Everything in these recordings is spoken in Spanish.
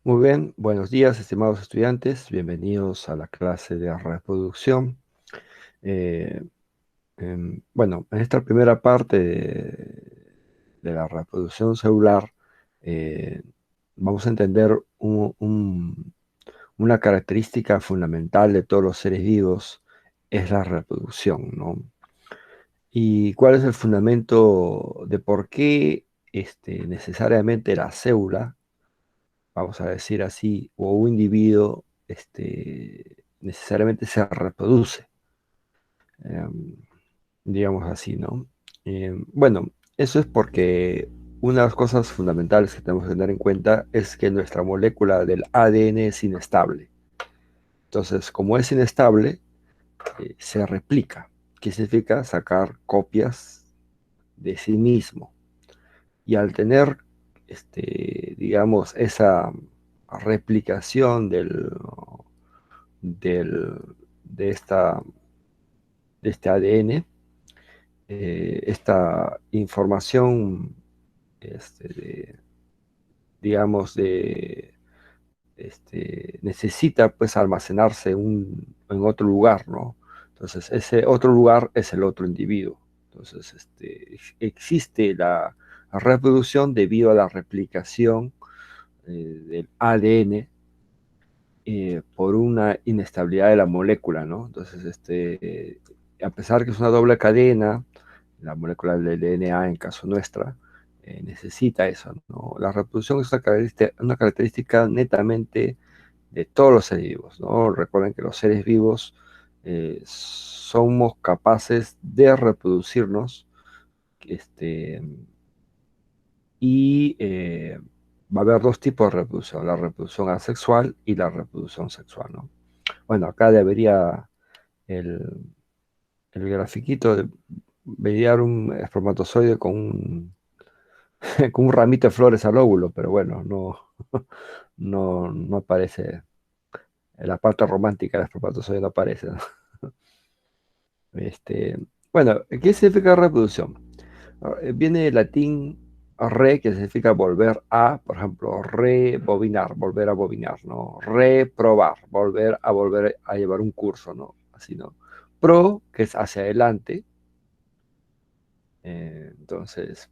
Muy bien, buenos días, estimados estudiantes. Bienvenidos a la clase de reproducción. Eh, bueno, en esta primera parte de la reproducción celular, eh, vamos a entender una característica fundamental de todos los seres vivos, es la reproducción, ¿no? ¿Y cuál es el fundamento de por qué necesariamente la célula, vamos a decir así, o un individuo necesariamente se reproduce, em, digamos así, ¿no? Bueno, eso es porque una de las cosas fundamentales que tenemos que tener en cuenta es que nuestra molécula del ADN es inestable. Entonces, como es inestable, se replica. ¿Qué significa? Sacar copias de sí mismo. Y al tener, digamos, esa replicación del, de, esta, de este ADN, esta información, digamos, necesita pues almacenarse en otro lugar, ¿no? Entonces, ese otro lugar es el otro individuo. Entonces, existe la reproducción debido a la replicación del ADN por una inestabilidad de la molécula, ¿no? Entonces, a pesar que es una doble cadena, la molécula del DNA en caso nuestra, necesita eso, ¿no? La reproducción es una característica netamente de todos los seres vivos, ¿no? Recuerden que los seres vivos somos capaces de reproducirnos, este, y va a haber dos tipos de reproducción, la reproducción asexual y la reproducción sexual, ¿no? Bueno, acá debería el, el grafiquito debería dar un espermatozoide con un ramito de flores al óvulo, pero bueno, no aparece, en la parte romántica del espermatozoide no aparece, ¿no? Este, bueno, ¿qué significa reproducción? Viene del latín re, que significa volver a, por ejemplo, rebobinar, volver a bobinar, ¿no? Reprobar, volver a llevar un curso, ¿no? Así, ¿no? Pro, que es hacia adelante, entonces,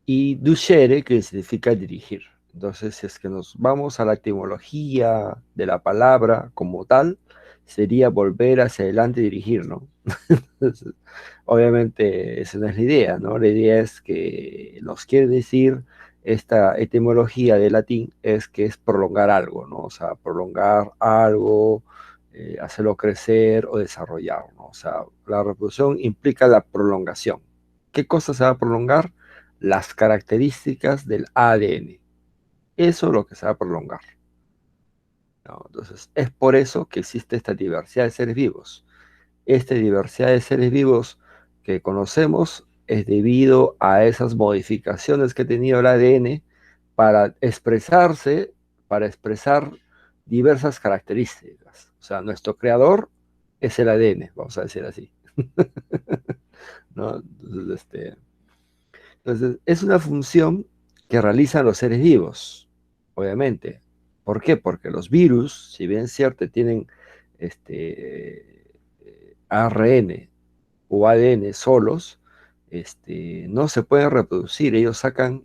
y ducere, que significa dirigir. Entonces, si es que nos vamos a la etimología de la palabra como tal, sería volver hacia adelante y dirigir, ¿no? Entonces, obviamente, esa no es la idea, ¿no? La idea es que nos quiere decir esta etimología de latín es que es prolongar algo, ¿no? O sea, prolongar algo, hacerlo crecer o desarrollar, ¿no? O sea, la reproducción implica la prolongación. ¿Qué cosa se va a prolongar? Las características del ADN. Eso es lo que se va a prolongar, ¿no? Entonces, es por eso que existe esta diversidad de seres vivos. Esta diversidad de seres vivos que conocemos es debido a esas modificaciones que ha tenido el ADN para expresarse, para expresar diversas características. O sea, nuestro creador es el ADN, vamos a decir así, ¿no? Entonces, es una función que realizan los seres vivos, obviamente. ¿Por qué? Porque los virus, si bien es cierto, tienen ARN o ADN solos, no se pueden reproducir. Ellos sacan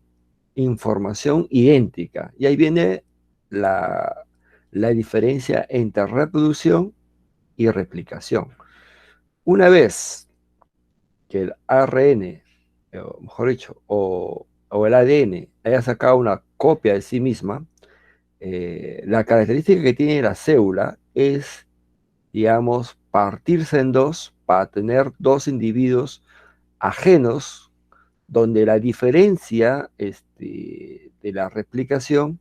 información idéntica. Y ahí viene la diferencia entre reproducción y replicación. Una vez que el ARN, o mejor dicho, o el ADN haya sacado una copia de sí misma, la característica que tiene la célula es, digamos, partirse en dos para tener dos individuos ajenos, donde la diferencia de la replicación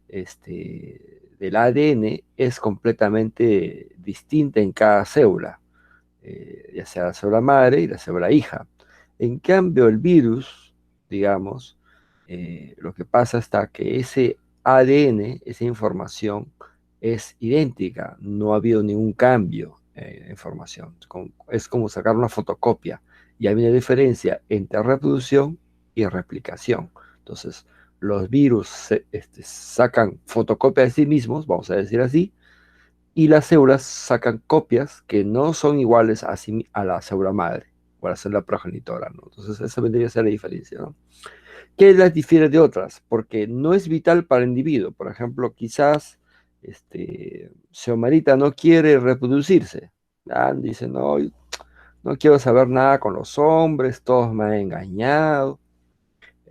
del ADN es completamente distinta en cada célula, ya sea la célula madre y la célula hija. En cambio, el virus, digamos, lo que pasa está que ese ADN, esa información, es idéntica, no ha habido ningún cambio de información. Es como sacar una fotocopia y hay una diferencia entre reproducción y replicación. Entonces, los virus sacan fotocopia de sí mismos, vamos a decir así, y las células sacan copias que no son iguales a la célula madre o a la célula progenitora, ¿no? Entonces, esa vendría a ser la diferencia, ¿no? ¿Qué las difiere de otras? Porque no es vital para el individuo. Por ejemplo, quizás Xiomara no quiere reproducirse. Ah, dice, no, no quiero saber nada con los hombres, todos me han engañado.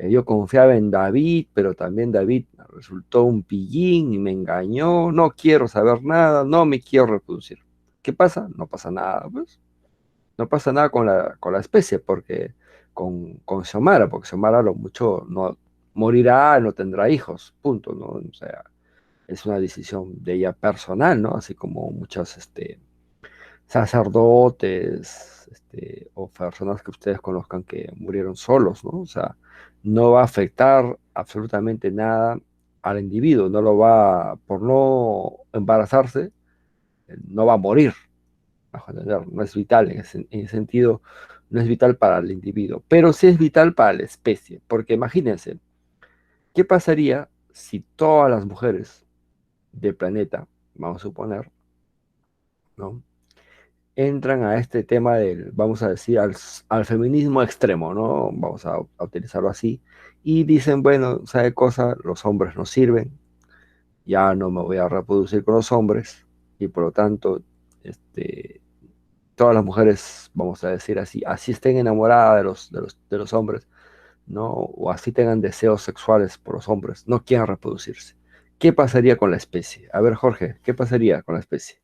Yo confiaba en David, pero también David resultó un pillín y me engañó. No quiero saber nada, no me quiero reproducir. ¿Qué pasa? No pasa nada, pues. No pasa nada con la especie, porque con Xiomara, porque Xiomara lo mucho no morirá, no tendrá hijos, punto, ¿no? O sea, es una decisión de ella personal, ¿no? Así como muchos sacerdotes o personas que ustedes conozcan que murieron solos, ¿no? O sea, no va a afectar absolutamente nada al individuo, no lo va, por no embarazarse, no va a morir, bajo entender, no es vital en ese sentido, no es vital para el individuo, pero sí es vital para la especie, porque imagínense, ¿qué pasaría si todas las mujeres del planeta, vamos a suponer, ¿no? Entran a este tema del, vamos a decir, al feminismo extremo, ¿no? Vamos a utilizarlo así, y dicen, bueno, ¿sabe cosa? Los hombres no sirven, ya no me voy a reproducir con los hombres, y por lo tanto, todas las mujeres, vamos a decir así estén enamoradas de los hombres, ¿no? O así tengan deseos sexuales por los hombres, no quieran reproducirse. ¿Qué pasaría con la especie? A ver, Jorge, ¿qué pasaría con la especie?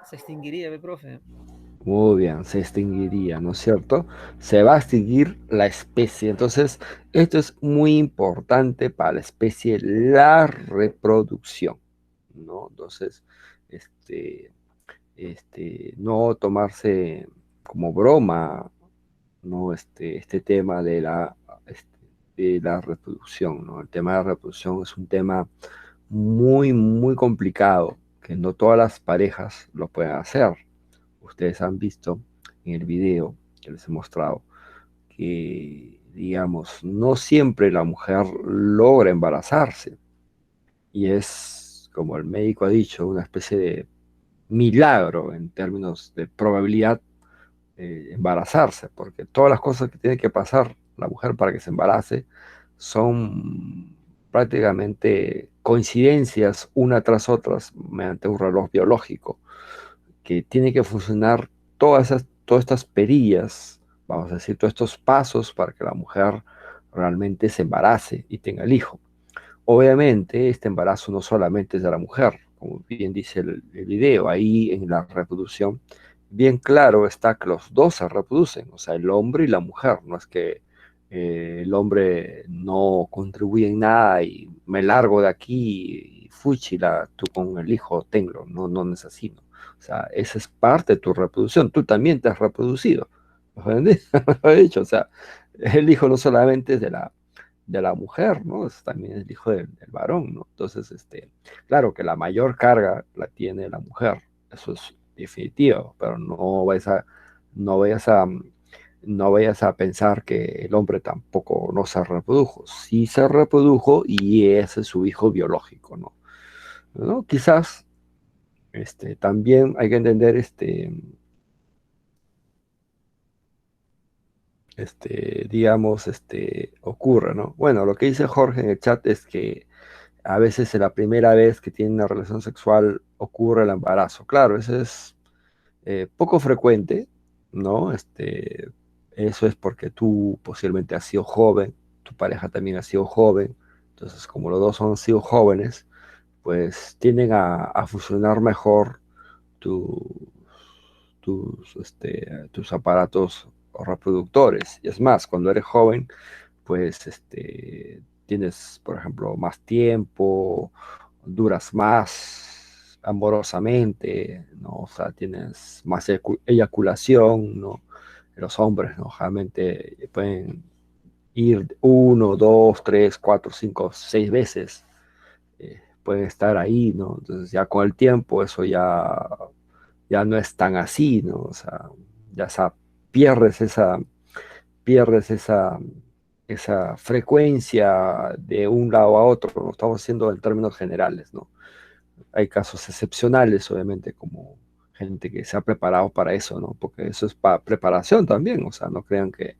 Se extinguiría, mi profe. Muy bien, se extinguiría, ¿no es cierto? Se va a extinguir la especie. Entonces, esto es muy importante para la especie, la reproducción, ¿no? Entonces, este, no tomarse como broma, ¿no? Este tema este, de la reproducción, ¿no? El tema de la reproducción es un tema muy, muy complicado, que no todas las parejas lo pueden hacer. Ustedes han visto en el video que les he mostrado que, digamos, no siempre la mujer logra embarazarse y es, como el médico ha dicho, una especie de milagro en términos de probabilidad embarazarse, porque todas las cosas que tiene que pasar la mujer para que se embarace son prácticamente coincidencias una tras otras mediante un reloj biológico que tiene que funcionar todas estas perillas, vamos a decir, todos estos pasos para que la mujer realmente se embarace y tenga el hijo. Obviamente, este embarazo no solamente es de la mujer, como bien dice el video, ahí en la reproducción, bien claro está que los dos se reproducen, o sea, el hombre y la mujer, no es que el hombre no contribuye en nada y me largo de aquí y fúchila, tú con el hijo tenlo, no, no es así, ¿no? O sea, esa es parte de tu reproducción, tú también te has reproducido, ¿entendés? Lo he dicho, o sea, el hijo no solamente es de la mujer, ¿no? Es también el hijo del varón, ¿no? Entonces, claro que la mayor carga la tiene la mujer, eso es definitivo, pero no vayas a, no vayas a pensar que el hombre tampoco no se reprodujo. Sí se reprodujo y ese es su hijo biológico, ¿no? ¿No? Quizás, también hay que entender, digamos, ocurre, ¿no? Bueno, lo que dice Jorge en el chat es que a veces en la primera vez que tienen una relación sexual ocurre el embarazo. Claro, eso es poco frecuente, ¿no? Eso es porque tú posiblemente has sido joven, tu pareja también ha sido joven, entonces como los dos han sido jóvenes, pues tienden a fusionar mejor tu- tus aparatos reproductores. Y es más, cuando eres joven, pues tienes, por ejemplo, más tiempo, duras más amorosamente, ¿no? O sea, tienes más eyaculación, ¿no? Los hombres, ¿no? Generalmente pueden ir uno, dos, tres, cuatro, cinco, seis veces, pueden estar ahí, ¿no? Entonces ya con el tiempo eso ya no es tan así, ¿no? O sea, ya pierdes pierdes esa frecuencia de un lado a otro, ¿no? Estamos haciendo en términos generales, ¿no? Hay casos excepcionales, obviamente, como gente que se ha preparado para eso, ¿no? Porque eso es para preparación también, o sea, no crean que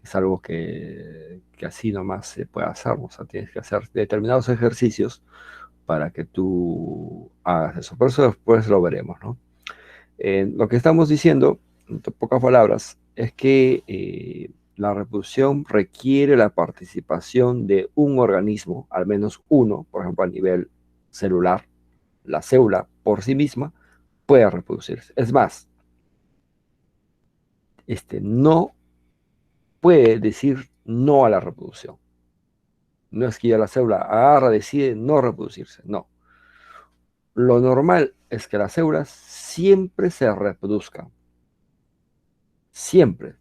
es algo que así nomás se puede hacer, o sea, tienes que hacer determinados ejercicios para que tú hagas eso. Por eso después lo veremos, ¿no? Lo que estamos diciendo, en pocas palabras, es que la reproducción requiere la participación de un organismo, al menos uno, por ejemplo, a nivel celular. La célula por sí misma puede reproducirse. Es más, no puede decir no a la reproducción. No es que ya la célula agarra, decide no reproducirse, no. Lo normal es que las células siempre se reproduzcan, siempre.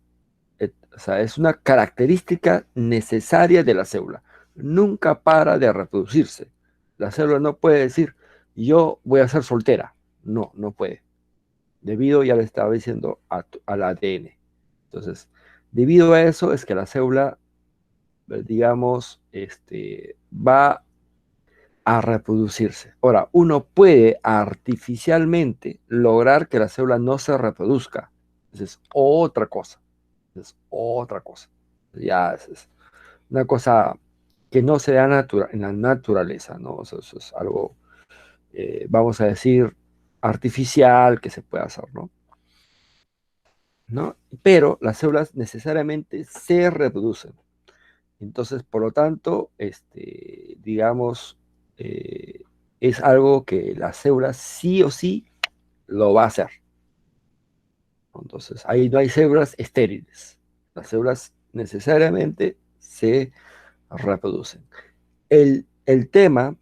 O sea, es una característica necesaria de la célula. Nunca para de reproducirse. La célula no puede decir, yo voy a ser soltera. No, no puede. Debido, ya le estaba diciendo, al ADN. Entonces, debido a eso es que la célula, digamos, va a reproducirse. Ahora, uno puede artificialmente lograr que la célula no se reproduzca. Esa es otra cosa. Es otra cosa. Ya es una cosa que no se da en la naturaleza, ¿no? O sea, eso es algo, vamos a decir, artificial que se puede hacer, ¿no? ¿No? Pero las células necesariamente se reproducen. Entonces, por lo tanto, digamos, eh, es algo que la célula sí o sí lo va a hacer. Entonces, ahí no hay células estériles. Las células necesariamente se reproducen. El tema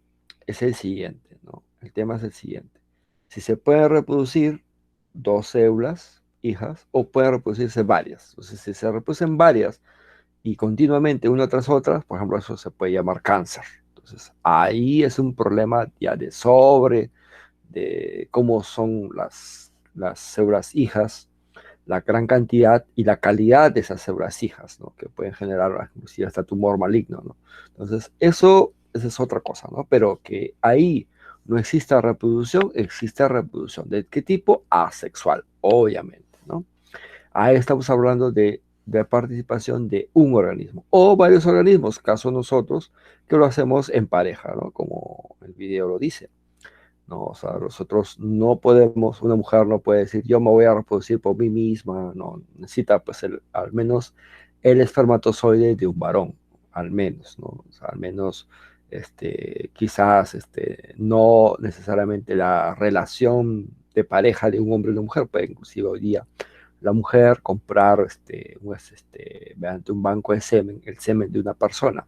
es el siguiente, ¿no? El tema es el siguiente. Si se pueden reproducir dos células hijas o pueden reproducirse varias. Entonces, si se reproducen varias y continuamente una tras otra, por ejemplo, eso se puede llamar cáncer. Entonces, ahí es un problema ya de cómo son las células hijas, la gran cantidad y la calidad de esas células hijas, ¿no? Que pueden generar inclusive hasta tumor maligno, ¿no? Entonces, esa es otra cosa, ¿no? Pero que ahí no exista reproducción, existe reproducción. ¿De qué tipo? Asexual, obviamente, ¿no? Ahí estamos hablando de participación de un organismo o varios organismos, caso nosotros, que lo hacemos en pareja, ¿no? Como el video lo dice. No, o sea, nosotros no podemos, una mujer no puede decir, yo me voy a reproducir por mí misma, no, necesita pues al menos el espermatozoide de un varón, al menos, ¿no? O sea, al menos, quizás, no necesariamente la relación de pareja de un hombre y una mujer, puede inclusive hoy día la mujer comprar, mediante un banco de semen, el semen de una persona,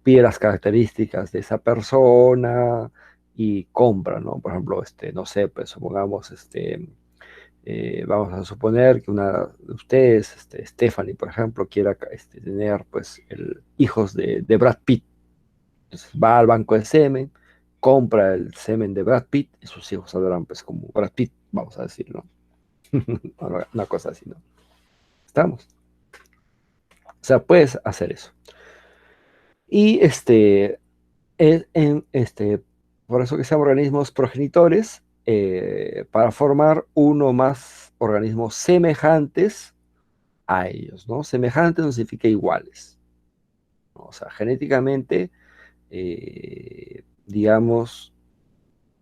pide las características de esa persona y compra, ¿no? Por ejemplo, no sé, pues supongamos, vamos a suponer que una de ustedes, Stephanie, por ejemplo, quiera tener, pues, hijos de Brad Pitt. Entonces va al banco de semen, compra el semen de Brad Pitt y sus hijos saldrán, pues, como Brad Pitt, vamos a decir, ¿no? Una cosa así, ¿no? ¿Estamos? O sea, puedes hacer eso. Y por eso que se llaman organismos progenitores, para formar uno o más organismos semejantes a ellos, ¿no? Semejantes no significa iguales, ¿no? O sea, genéticamente, digamos,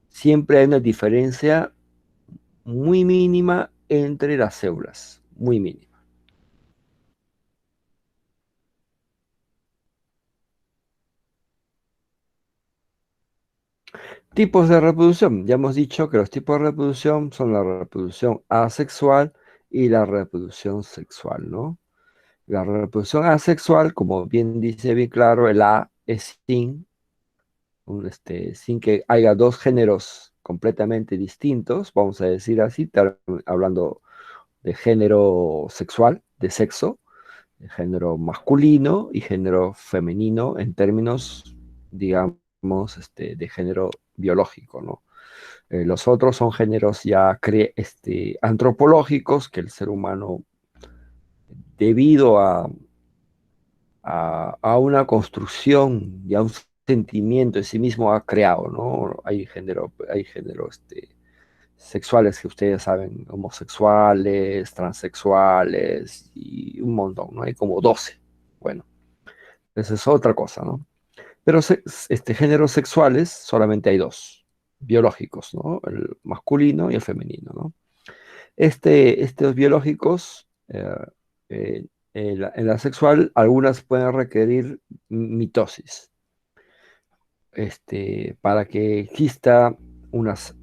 siempre hay una diferencia muy mínima entre las células, muy mínima. Tipos de reproducción. Ya hemos dicho que los tipos de reproducción son la reproducción asexual y la reproducción sexual, ¿no? La reproducción asexual, como bien dice bien claro, el A es sin que haya dos géneros completamente distintos, vamos a decir así, hablando de género sexual, de sexo, de género masculino y género femenino en términos, digamos, de género biológico, ¿no? Los otros son géneros ya antropológicos que el ser humano, debido a a una construcción y a un sentimiento en sí mismo ha creado, ¿no? Hay género sexuales que ustedes saben, homosexuales, transexuales y un montón, ¿no? Hay como 12. Bueno, esa es otra cosa, ¿no? Pero géneros sexuales solamente hay dos, biológicos, ¿no? El masculino y el femenino, ¿no? Estos biológicos, en la sexual, algunas pueden requerir mitosis, para que exista unas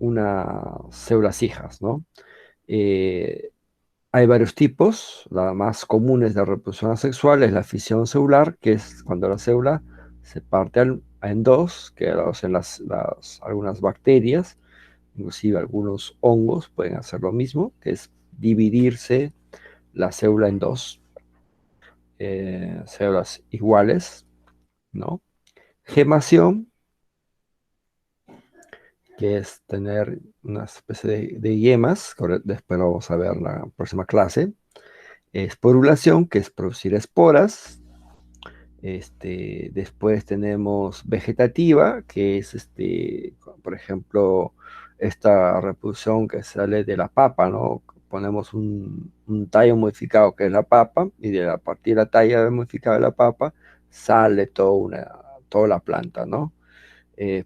células hijas, ¿no? Eh, Hay varios tipos. La más común es de reproducción asexual, es la fisión celular, que es cuando la célula se parte en dos, que lo hacen algunas bacterias, inclusive algunos hongos pueden hacer lo mismo, que es dividirse la célula en dos, células iguales, ¿no? Gemación, que es tener una especie de yemas, que después lo vamos a ver en la próxima clase. Esporulación, que es producir esporas. Después tenemos vegetativa, que es, por ejemplo, esta reproducción que sale de la papa, ¿no? Ponemos un tallo modificado que es la papa, y a partir de la talla modificada de la papa sale toda la planta, ¿no?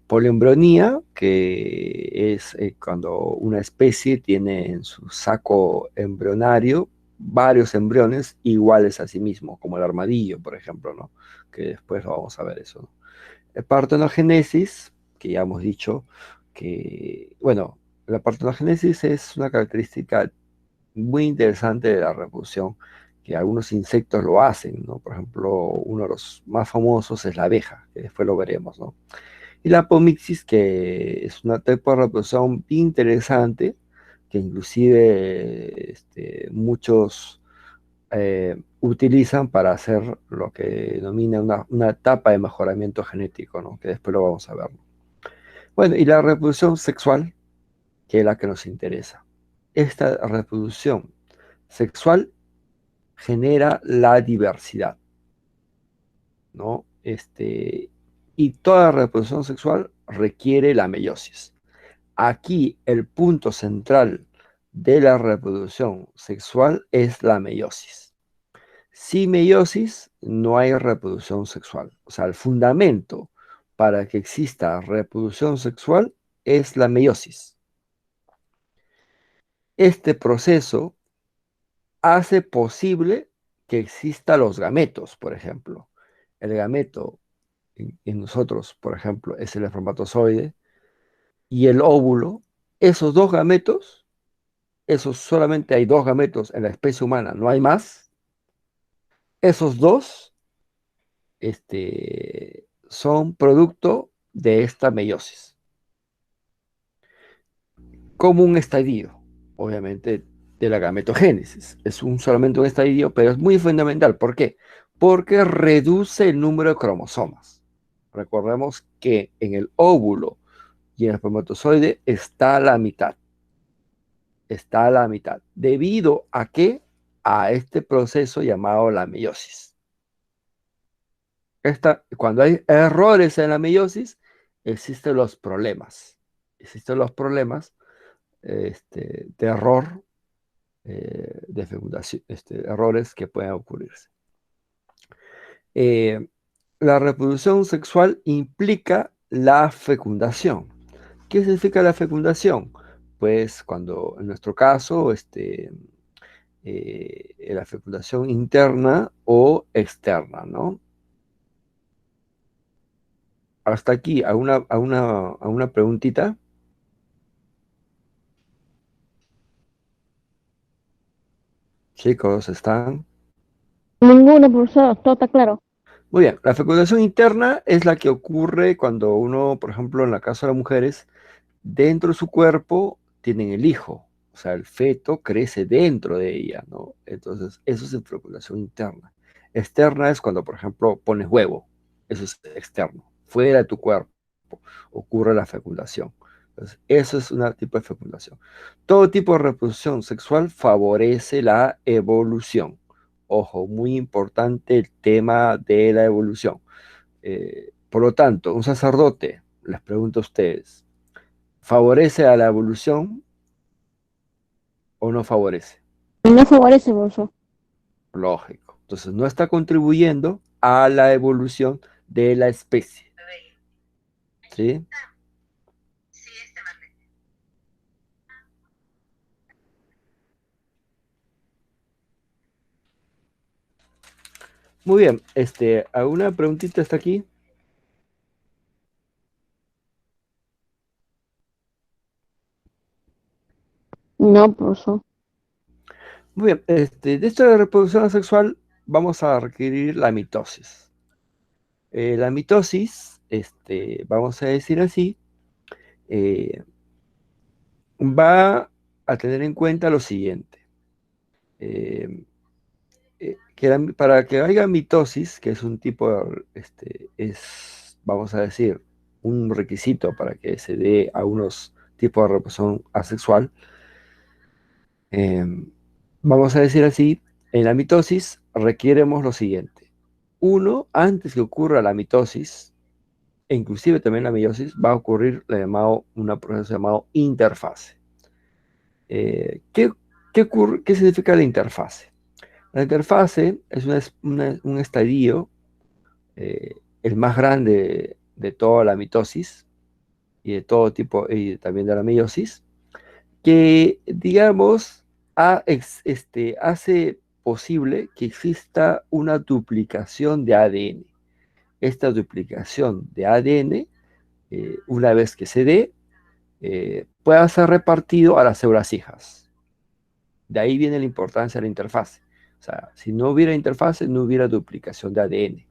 Poliembrionía, que es cuando una especie tiene en su saco embrionario varios embriones iguales a sí mismo, como el armadillo, por ejemplo, ¿no? Que después lo vamos a ver eso, ¿no? Partenogénesis, que ya hemos dicho que, bueno, la partenogénesis es una característica muy interesante de la reproducción, que algunos insectos lo hacen, ¿no? Por ejemplo, uno de los más famosos es la abeja, que después lo veremos, ¿no? Y la apomixis, que es una tipo de reproducción interesante, que inclusive muchos utilizan para hacer lo que denomina una etapa de mejoramiento genético, ¿no? Que después lo vamos a ver. Bueno, y la reproducción sexual, que es la que nos interesa. Esta reproducción sexual genera la diversidad, ¿no? Y toda reproducción sexual requiere la meiosis. Aquí el punto central de la reproducción sexual es la meiosis. Sin meiosis no hay reproducción sexual. O sea, el fundamento para que exista reproducción sexual es la meiosis. Este proceso hace posible que existan los gametos, por ejemplo. El gameto en nosotros, por ejemplo, es el espermatozoide y el óvulo. Esos dos gametos, esos solamente hay dos gametos en la especie humana, no hay más. Esos dos son producto de esta meiosis, como un estadio, obviamente, de la gametogénesis. Es solamente un estadio, pero es muy fundamental. ¿Por qué? Porque reduce el número de cromosomas. Recordemos que en el óvulo y en el espermatozoide está a la mitad, debido a que a este proceso llamado la meiosis. Cuando hay errores en la meiosis, existen los problemas. Existen los problemas de error, de fecundación, errores que pueden ocurrirse. Eh, la reproducción sexual implica la fecundación. ¿Qué significa la fecundación? Pues cuando en nuestro caso, la fecundación interna o externa, ¿no? Hasta aquí, a una preguntita. Chicos, ¿están? Ninguno, profesor, todo está claro. Muy bien, la fecundación interna es la que ocurre cuando uno, por ejemplo, en la caso de las mujeres, dentro de su cuerpo tienen el hijo, o sea, el feto crece dentro de ella, ¿no? Entonces, eso es fecundación interna. Externa es cuando, por ejemplo, pones huevo, eso es externo. Fuera de tu cuerpo ocurre la fecundación. Entonces, eso es un tipo de fecundación. Todo tipo de reproducción sexual favorece la evolución. Ojo, muy importante el tema de la evolución. Por lo tanto, un sacerdote, les pregunto a ustedes, ¿favorece a la evolución o no favorece? No favorece, profesor. Lógico. Entonces, no está contribuyendo a la evolución de la especie. ¿Sí? Muy bien. ¿Alguna preguntita hasta aquí? No, profesor. Muy bien. De esto de reproducción asexual, vamos a requerir la mitosis. La mitosis, vamos a decir así, eh, va a tener en cuenta lo siguiente. eh, para que haya mitosis, que es un tipo, vamos a decir, un requisito para que se dé a unos tipos de reproducción asexual, eh, vamos a decir así, en la mitosis requeremos lo siguiente. Uno, antes que ocurra la mitosis, e inclusive también la meiosis, va a ocurrir un proceso llamado interfase. ¿Qué significa la interfase? La interfase es un estadio, el más grande de toda la mitosis y de todo tipo, y también de la meiosis, que, digamos, hace posible que exista una duplicación de ADN. Esta duplicación de ADN, una vez que se dé, pueda ser repartido a las células hijas. De ahí viene la importancia de la interfase. O sea, si no hubiera interfase, no hubiera duplicación de ADN.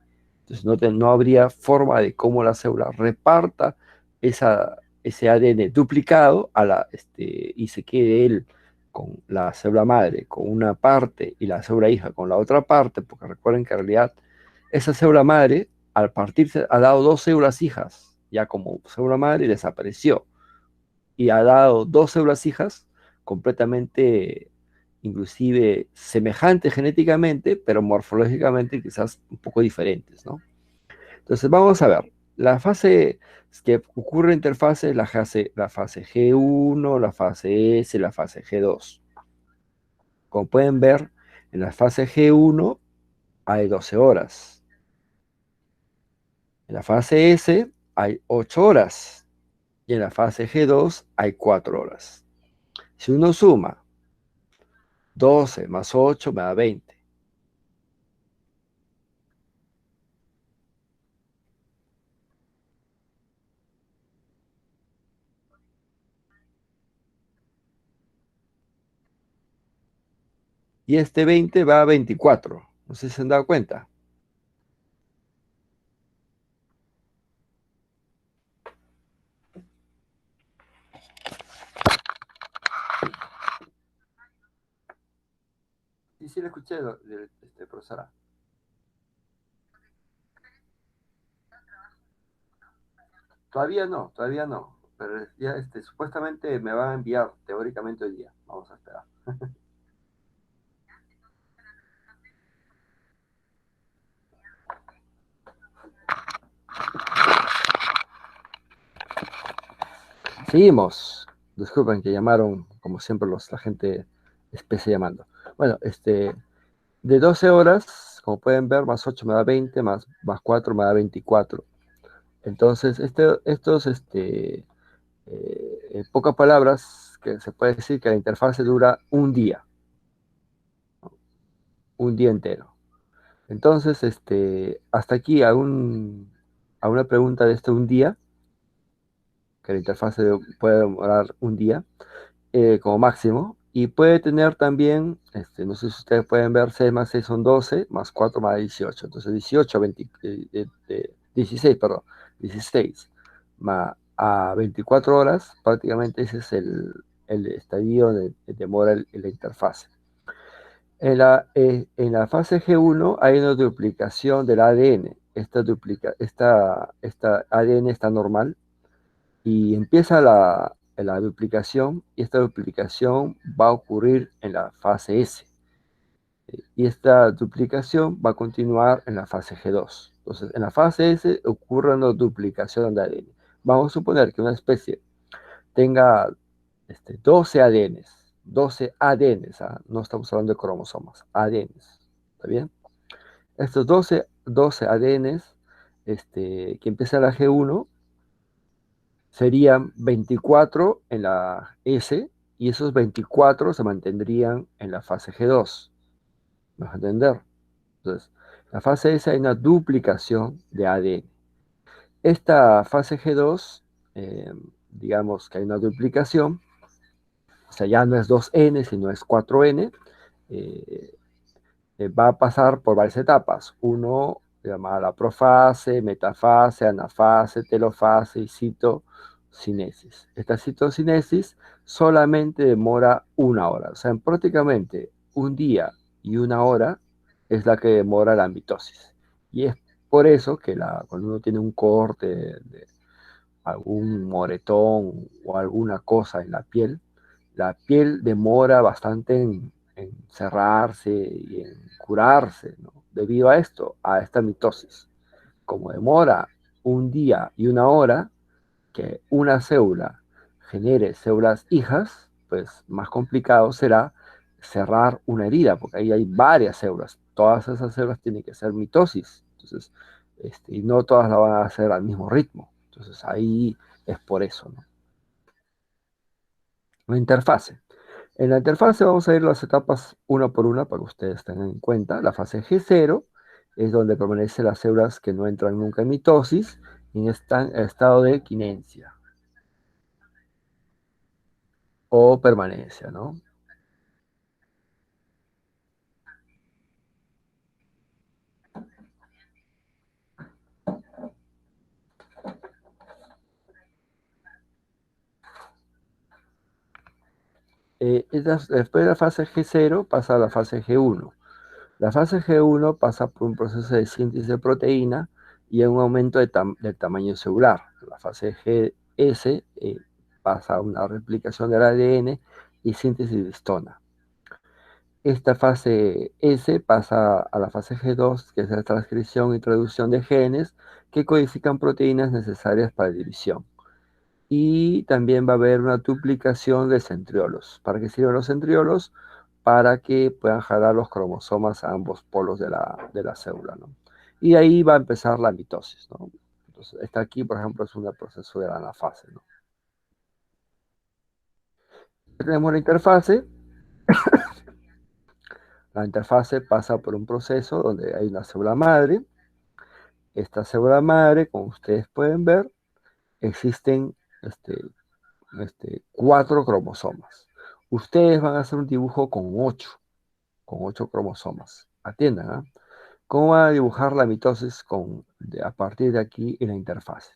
Entonces no habría forma de cómo la célula reparta ese ADN duplicado y se quede él con la célula madre con una parte y la célula hija con la otra parte, porque recuerden que en realidad esa célula madre, al partirse, ha dado dos células hijas, ya como célula madre desapareció y ha dado dos células hijas completamente, inclusive semejantes genéticamente, pero morfológicamente quizás un poco diferentes, ¿no? Entonces vamos a ver, la fase que ocurre interfase es la fase G1, la fase S, la fase G2. Como pueden ver, en la fase G1 hay 12 horas. En la fase S hay 8 horas. Y en la fase G2 hay 4 horas. Si uno suma 12 más 8 me da 20. Y este 20 va a 24. No sé si se han dado cuenta. Sí, sí, lo escuché, profesora. Todavía no, todavía no. Pero ya supuestamente me van a enviar teóricamente hoy día. Vamos a esperar. Seguimos. Disculpen que llamaron, como siempre, la gente especie llamando. Bueno, de 12 horas, como pueden ver, más 8 me da 20, más 4 me da 24. Entonces, en pocas palabras, que se puede decir que la interfase dura un día entero. Entonces, hasta aquí a una pregunta de un día, que la interfase puede demorar un día como máximo, y puede tener también, no sé si ustedes pueden ver, 6 más 6 son 12, más 4 más 18, entonces 18, 20, 16, perdón, 16, más a 24 horas, prácticamente ese es el estadio de demora la interfase. En la fase G1 hay una duplicación del ADN. Esta ADN está normal y empieza la duplicación y esta duplicación va a ocurrir en la fase S. Y esta duplicación va a continuar en la fase G2. Entonces, en la fase S ocurre una duplicación de ADN. Vamos a suponer que una especie tenga 12 ADNs, 12 ADNs, ¿ah? No estamos hablando de cromosomas, ADNs, ¿está bien? Estos 12 ADNs que empieza la G1 serían 24 en la S y esos 24 se mantendrían en la fase G2. ¿Me vas a entender? Entonces, en la fase S hay una duplicación de ADN. Esta fase G2, digamos que hay una duplicación, o sea, ya no es 2N, sino es 4N, eh, va a pasar por varias etapas. Uno, llamada la profase, metafase, anafase, telofase y citocinesis. Esta citocinesis solamente demora 1 hora, o sea, en prácticamente un día y 1 hora es la que demora la mitosis. Y es por eso que cuando uno tiene un corte de algún moretón o alguna cosa en la piel demora bastante en cerrarse y en curarse, ¿no? Debido a esto, a esta mitosis. Como demora un día y 1 hora que una célula genere células hijas, pues más complicado será cerrar una herida, porque ahí hay varias células. Todas esas células tienen que ser mitosis. Entonces, y no todas la van a hacer al mismo ritmo. Entonces, ahí es por eso, ¿no? La interfase. En la interfase vamos a ir las etapas una por una para que ustedes tengan en cuenta. La fase G0 es donde permanecen las células que no entran nunca en mitosis y están en estado de quinencia o permanencia, ¿no? Después de la fase G0 pasa a la fase G1. La fase G1 pasa por un proceso de síntesis de proteína y un aumento del tamaño celular. La fase GS pasa a una replicación del ADN y síntesis de histona. Esta fase S pasa a la fase G2, que es la transcripción y traducción de genes que codifican proteínas necesarias para la división. Y también va a haber una duplicación de centriolos. ¿Para qué sirven los centriolos? Para que puedan jalar los cromosomas a ambos polos de la célula, ¿no? Y ahí va a empezar la mitosis, ¿no? Entonces, esta aquí, por ejemplo, es un proceso de la anafase, ¿no? Tenemos la interfase. La interfase pasa por un proceso donde hay una célula madre. Esta célula madre, como ustedes pueden ver, existen 4 cromosomas. Ustedes van a hacer un dibujo con 8 cromosomas. Atiendan, ¿ah? ¿Cómo van a dibujar la mitosis a partir de aquí en la interfase?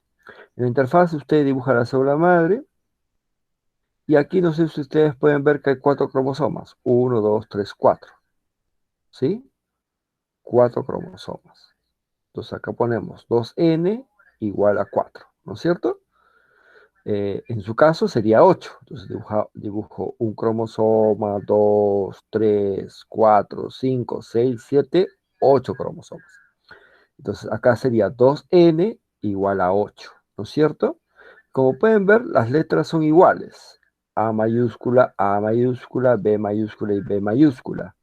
En la interfase usted dibuja la célula madre y aquí no sé si ustedes pueden ver que hay 4 cromosomas. Uno, 2, 3, 4. ¿Sí? 4 cromosomas. Entonces acá ponemos 2n igual a 4, ¿no es cierto? En su caso sería 8. Entonces dibujo un cromosoma, 2, 3, 4, 5, 6, 7, 8 cromosomas. Entonces acá sería 2n igual a 8, ¿no es cierto? Como pueden ver, las letras son iguales. A mayúscula, B mayúscula y B mayúscula.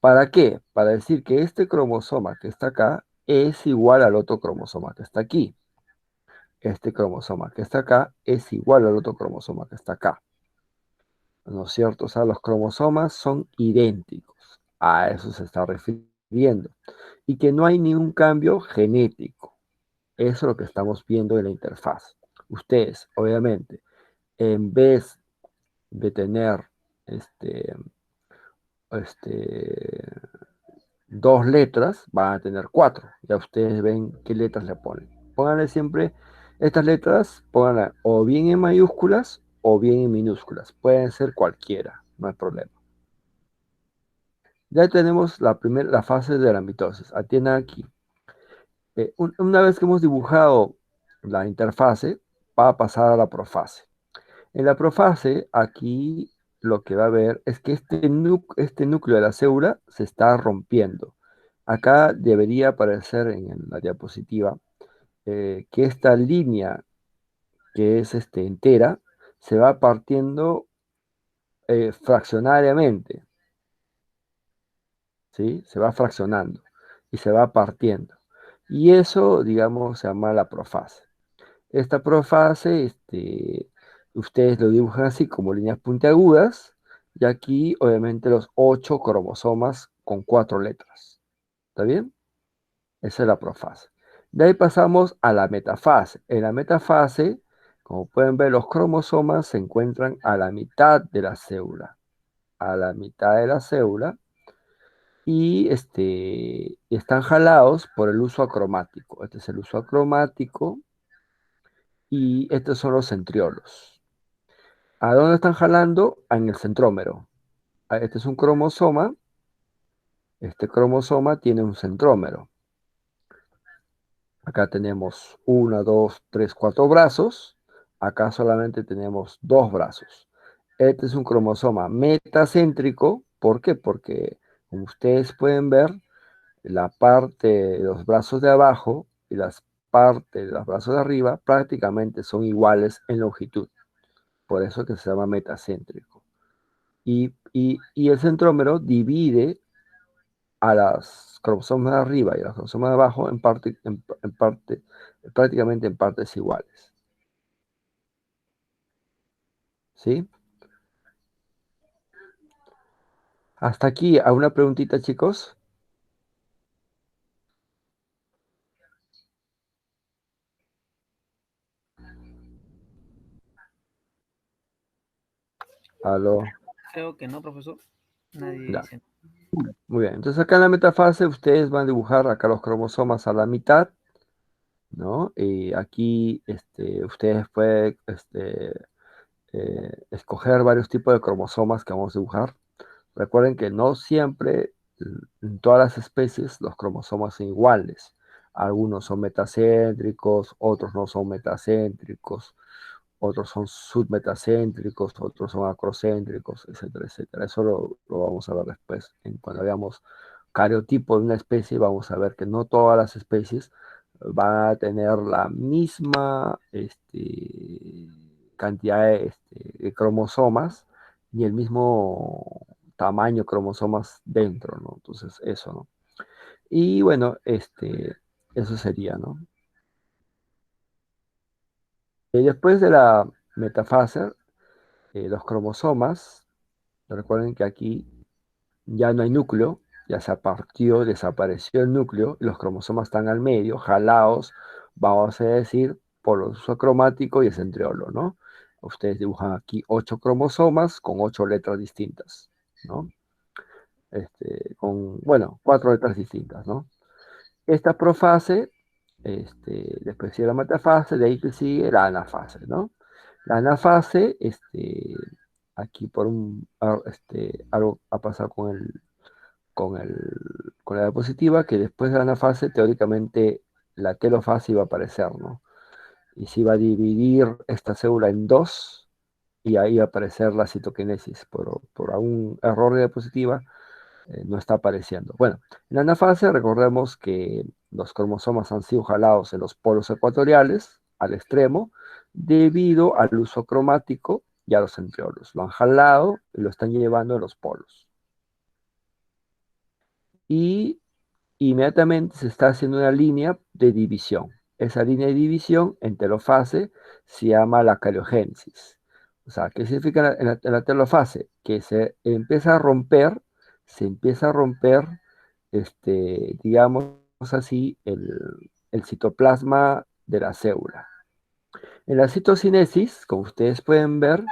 ¿Para qué? Para decir que este cromosoma que está acá es igual al otro cromosoma que está aquí. Este cromosoma que está acá es igual al otro cromosoma que está acá. ¿No es cierto? O sea, los cromosomas son idénticos. A eso se está refiriendo. Y que no hay ningún cambio genético. Eso es lo que estamos viendo en la interfaz. Ustedes, obviamente, en vez de tener este, este, 2 letras, van a tener 4. Ya ustedes ven qué letras le ponen. Pónganle siempre estas letras, pónganlas o bien en mayúsculas o bien en minúsculas. Pueden ser cualquiera, no hay problema. Ya tenemos la fase de la mitosis. Atiendan aquí. Una vez que hemos dibujado la interfase, va a pasar a la profase. En la profase, aquí lo que va a haber es que este núcleo de la célula se está rompiendo. Acá debería aparecer en la diapositiva que esta línea que es entera se va partiendo fraccionariamente, ¿sí? Se va fraccionando y se va partiendo. Y eso, digamos, se llama la profase. Esta profase, ustedes lo dibujan así como líneas puntiagudas, y aquí obviamente los 8 cromosomas con 4 letras. ¿Está bien? Esa es la profase. De ahí pasamos a la metafase. En la metafase, como pueden ver, los cromosomas se encuentran a la mitad de la célula. A la mitad de la célula. Y están jalados por el uso acromático. Este es el uso acromático y estos son los centriolos. ¿A dónde están jalando? En el centrómero. Este es un cromosoma. Este cromosoma tiene un centrómero. Acá tenemos 1, 2, 3, 4 brazos. Acá solamente tenemos 2 brazos. Este es un cromosoma metacéntrico. ¿Por qué? Porque, como ustedes pueden ver, la parte de los brazos de abajo y las partes de los brazos de arriba prácticamente son iguales en longitud. Por eso que se llama metacéntrico. Y el centrómero divide a las cromosomas de arriba y a las cromosomas de abajo prácticamente en partes iguales. ¿Sí? Hasta aquí, ¿alguna preguntita, chicos? ¿Aló? Creo que no, profesor. Nadie Ya. dice. Muy bien. Entonces acá en la metafase ustedes van a dibujar acá los cromosomas a la mitad, ¿no? Y aquí ustedes pueden escoger varios tipos de cromosomas que vamos a dibujar. Recuerden que no siempre, en todas las especies, los cromosomas son iguales. Algunos son metacéntricos, otros no son metacéntricos, otros son submetacéntricos, otros son acrocéntricos, etcétera, etcétera. Eso lo vamos a ver después. Cuando veamos cariotipo de una especie, vamos a ver que no todas las especies van a tener la misma cantidad de cromosomas ni el mismo tamaño de cromosomas dentro, ¿no? Entonces, eso, ¿no? Y bueno, eso sería, ¿no? Y después de la metafase, los cromosomas, recuerden que aquí ya no hay núcleo, ya se partió, desapareció el núcleo, y los cromosomas están al medio, jalados, vamos a decir, por el uso cromático y el centriolo, ¿no? Ustedes dibujan aquí 8 cromosomas con 8 letras distintas, ¿no? Bueno, 4 letras distintas, ¿no? Esta profase, después sigue la metafase, de ahí que sigue la anafase, ¿no? La anafase, aquí por algo ha pasado con la diapositiva, que después de la anafase, teóricamente, la telofase iba a aparecer, ¿no? Y se iba a dividir esta célula en dos, y ahí iba a aparecer la citoquinesis. Por algún error de diapositiva, no está apareciendo. Bueno, en la anafase recordemos que los cromosomas han sido jalados en los polos ecuatoriales, al extremo, debido al uso cromático y a los centriolos. Lo han jalado y lo están llevando a los polos. Y inmediatamente se está haciendo una línea de división. Esa línea de división en telofase se llama la cariogénesis. O sea, ¿qué significa en la telofase? Que se empieza a romper, digamos así, el citoplasma de la célula. En la citocinesis, como ustedes pueden ver,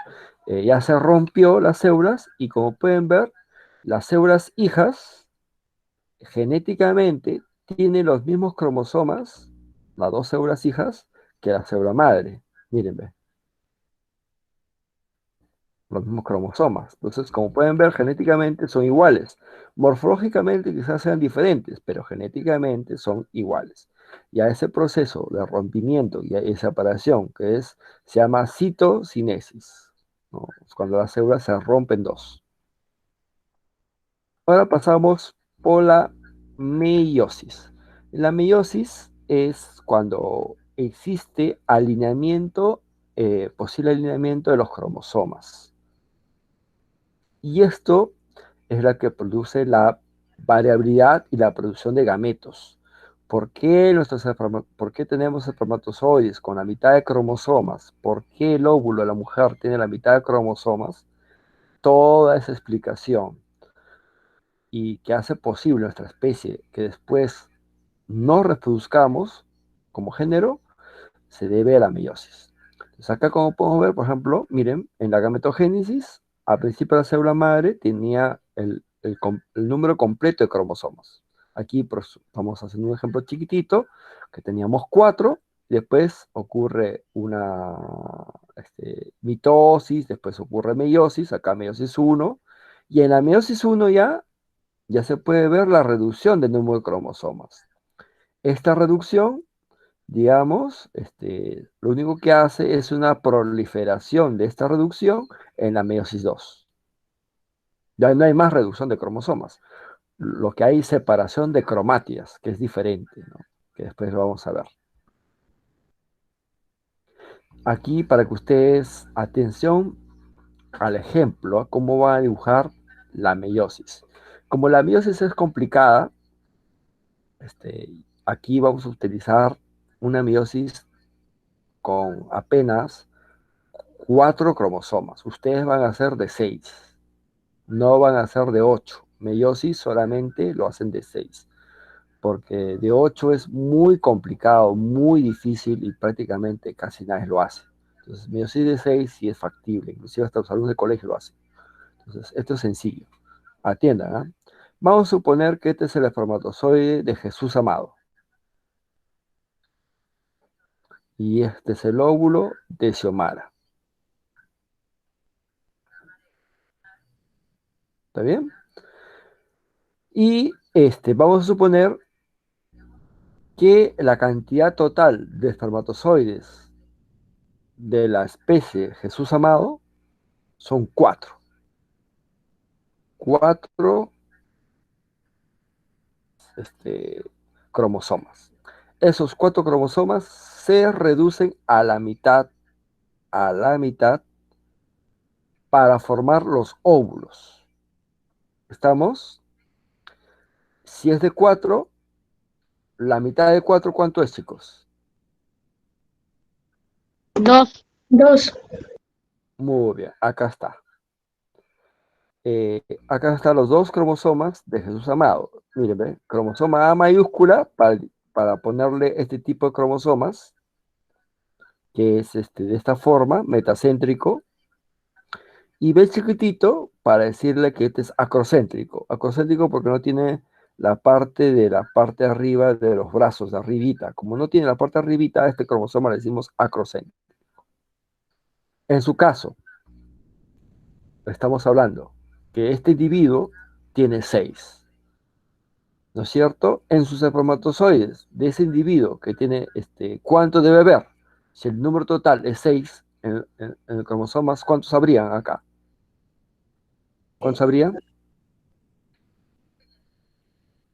ya se rompió las células y como pueden ver, las células hijas genéticamente tiene los mismos cromosomas, las dos células hijas, que la célula madre. Miren, ve, los mismos cromosomas. Entonces, como pueden ver, genéticamente son iguales. Morfológicamente quizás sean diferentes, pero genéticamente son iguales. Y a ese proceso de rompimiento y a esa separación, se llama citocinesis. ¿no? Cuando la célula se rompe en dos. Ahora pasamos por la meiosis. La meiosis es cuando existe alineamiento, posible alineamiento de los cromosomas. Y esto es la que produce la variabilidad y la producción de gametos. ¿Por qué tenemos espermatozoides con la mitad de cromosomas? ¿Por qué el óvulo de la mujer tiene la mitad de cromosomas? Toda esa explicación y que hace posible nuestra especie que después nos reproduzcamos como género, se debe a la meiosis. Entonces acá como podemos ver, por ejemplo, miren, en la gametogénesis, al principio la célula madre tenía el número completo de cromosomas. Aquí pues, vamos haciendo un ejemplo chiquitito, que teníamos 4, después ocurre una mitosis, después ocurre meiosis, acá meiosis 1, y en la meiosis 1 ya se puede ver la reducción del número de cromosomas. Esta reducción, digamos, lo único que hace es una proliferación de esta reducción en la meiosis 2. Ya no hay más reducción de cromosomas. Lo que hay es separación de cromátidas, que es diferente, ¿no? Que después lo vamos a ver. Aquí, para que ustedes, atención al ejemplo, a cómo va a dibujar la meiosis. Como la meiosis es complicada, aquí vamos a utilizar una meiosis con apenas 4 cromosomas. Ustedes van a hacer de 6, no van a hacer de 8. Meiosis solamente lo hacen de 6, porque de 8 es muy complicado, muy difícil y prácticamente casi nadie lo hace. Entonces, meiosis de 6 sí es factible, inclusive hasta los alumnos de colegio lo hacen. Entonces, esto es sencillo. Atiendan, ¿eh? Vamos a suponer que este es el espermatozoide de Jesús amado. Y este es el óvulo de Xiomara. ¿Está bien? Y vamos a suponer que la cantidad total de espermatozoides de la especie Jesús amado son 4. 4 cromosomas. Esos 4 cromosomas se reducen a la mitad, para formar los óvulos. ¿Estamos? Si es de 4, la mitad de 4, ¿cuánto es, chicos? 2. 2. Muy bien, acá está. Acá están los 2 cromosomas de Jesús amado. Miren, ¿ve? Cromosoma A mayúscula para ponerle este tipo de cromosomas, que es de esta forma, metacéntrico, y B chiquitito para decirle que este es acrocéntrico. Acrocéntrico porque no tiene la parte de arriba de los brazos, de arribita. Como no tiene la parte de arribita, a este cromosoma le decimos acrocéntrico. En su caso, estamos hablando que este individuo tiene 6, ¿no es cierto? En sus espermatozoides de ese individuo que tiene, ¿cuánto debe haber? Si el número total es 6, en el cromosomas, ¿cuántos habrían acá? ¿Cuántos habrían?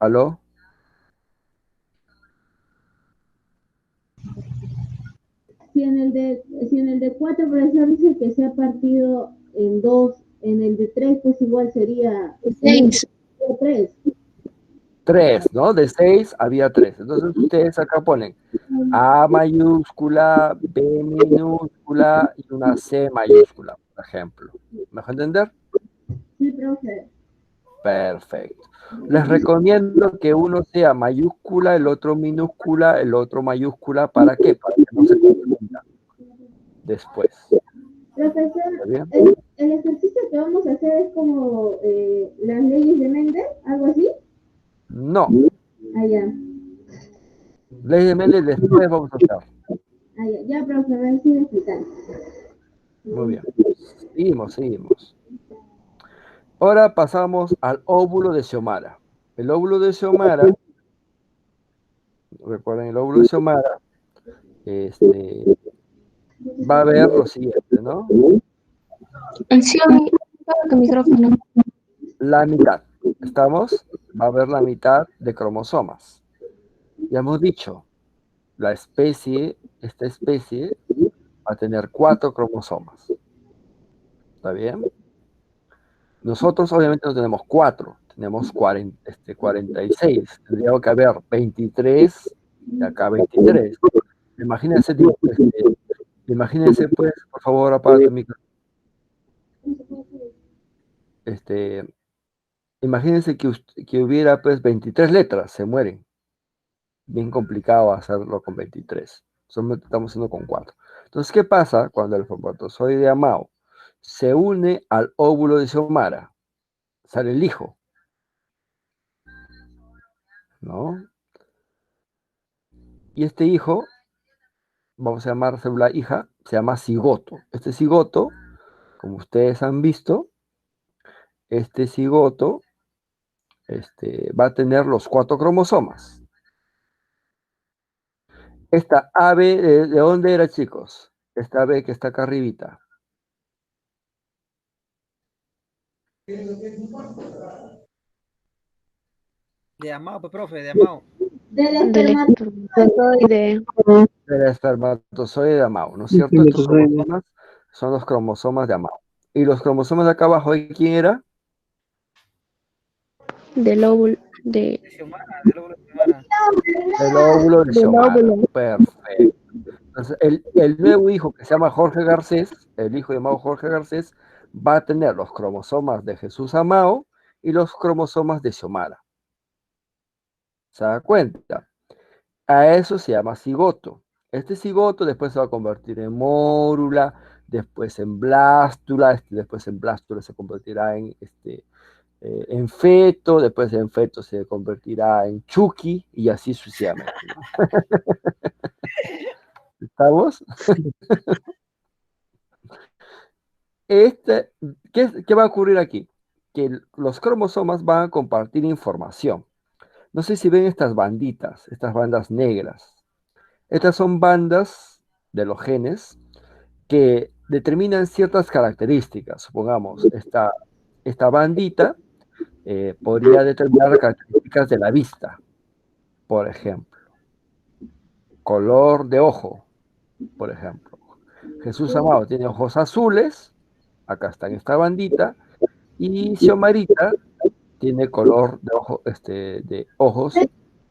¿Aló? Si en el de 4, profesor, dice que se ha partido en 2, en el de 3, pues igual sería 6. 3. 3, ¿no? De 6 había 3. Entonces ustedes acá ponen A mayúscula, B minúscula y una C mayúscula, por ejemplo. ¿Me dejo entender? Sí, profe. Perfecto. Les recomiendo que uno sea mayúscula, el otro minúscula, el otro mayúscula. ¿Para qué? Para que no se confunda después. Profesor, ¿Está bien? el ejercicio que vamos a hacer es como las leyes de Mendel, algo así. No. Allá. Ley de Mendel después vamos a hacer. Allá. Ya, profe, a ver si me explican. Muy bien. Seguimos. Ahora pasamos al óvulo de Xiomara. El óvulo de Xiomara, recuerden, el óvulo de Xiomara, va a ver lo siguiente, ¿no? Sí, tu micrófono. La mitad. ¿Estamos? Va a haber la mitad de cromosomas. Ya hemos dicho, esta especie va a tener 4 cromosomas. ¿Está bien? Nosotros obviamente no tenemos 4, tenemos 46. Tendría que haber 23 y acá 23. Imagínense, imagínense pues, por favor, apaga tu micrófono. Imagínense que hubiera pues 23 letras, se mueren. Bien complicado hacerlo con 23. Solamente estamos haciendo con 4. Entonces, ¿qué pasa cuando el espermatozoide de Amao se une al óvulo de Xiomara? Sale el hijo, ¿no? Y este hijo, vamos a llamar célula hija, se llama cigoto. Este cigoto, como ustedes han visto, este cigoto va a tener los 4 cromosomas. Esta ave, ¿de dónde era, chicos? Esta ave que está acá arribita. De Amao, pues, profe, de Amao. Del Del espermatozoide. Del espermatozoide de Amao, ¿no es cierto? Estos cromosomas son los cromosomas de Amao. Y los cromosomas de acá abajo, ¿de quién era? Del óvulo. De, De Xiomara, del óvulo de Xiomara. El óvulo de del Xiomara. óvulo. Perfecto. Entonces, el nuevo hijo que se llama Jorge Garcés, el hijo llamado Jorge Garcés, va a tener los cromosomas de Jesús Amao y los cromosomas de Xiomara. ¿Se da cuenta? A eso se llama cigoto. Este cigoto después se va a convertir en mórula, después en blástula, después en blástula se convertirá en feto, después en feto se convertirá en chuki y así sucesivamente. ¿Estamos? Este, ¿qué va a ocurrir aquí? Que los cromosomas van a compartir información. No sé si ven estas banditas, estas bandas negras. Estas son bandas de los genes que determinan ciertas características. Supongamos, esta bandita podría determinar características de la vista, por ejemplo. Color de ojo, por ejemplo. Jesús Amado tiene ojos azules, acá está en esta bandita, y Xiomarita tiene color de ojos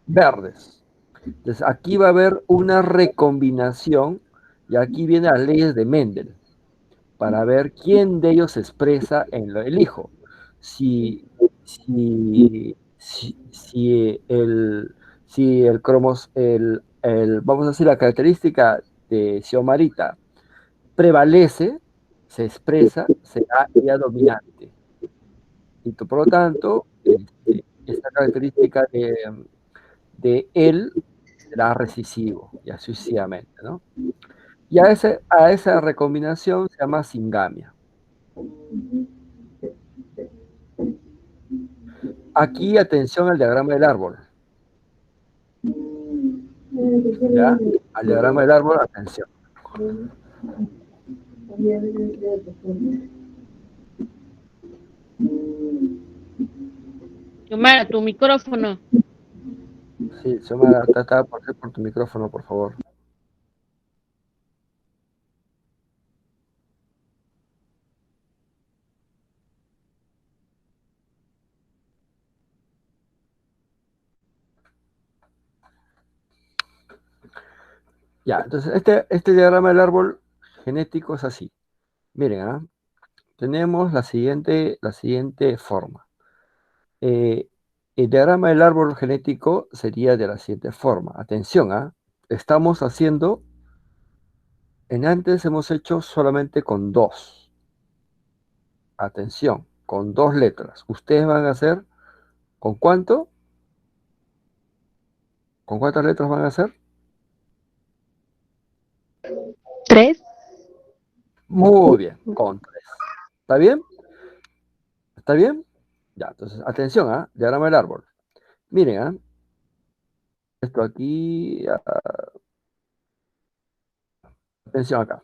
verdes. Entonces aquí va a haber una recombinación y aquí vienen las leyes de Mendel para ver quién de ellos se expresa en el hijo. Si, si el cromos, vamos a decir, la característica de Xiomarita prevalece, se expresa, será ella dominante. Y por lo tanto, esta característica de él será recesivo, y así sucesivamente, ¿no? Y a esa recombinación se llama singamia. Aquí, atención al diagrama del árbol. ¿Ya? Al diagrama del árbol, atención. Xiomara, tu micrófono. Sí, Xiomara, trata por tu micrófono, por favor. Ya, entonces este diagrama del árbol genético es así. Miren, ¿ah? Tenemos la siguiente forma. El diagrama del árbol genético sería de la siguiente forma. Atención, ¿ah? Estamos haciendo, antes hemos hecho solamente con 2. Atención, con 2 letras. ¿Ustedes van a hacer con cuánto? ¿Con cuántas letras van a hacer? 3. Muy bien, con 3. ¿Está bien? ¿Está bien? Ya, entonces, atención, ¿ah? Diagrama del árbol. Miren, ¿ah? Esto aquí, atención acá.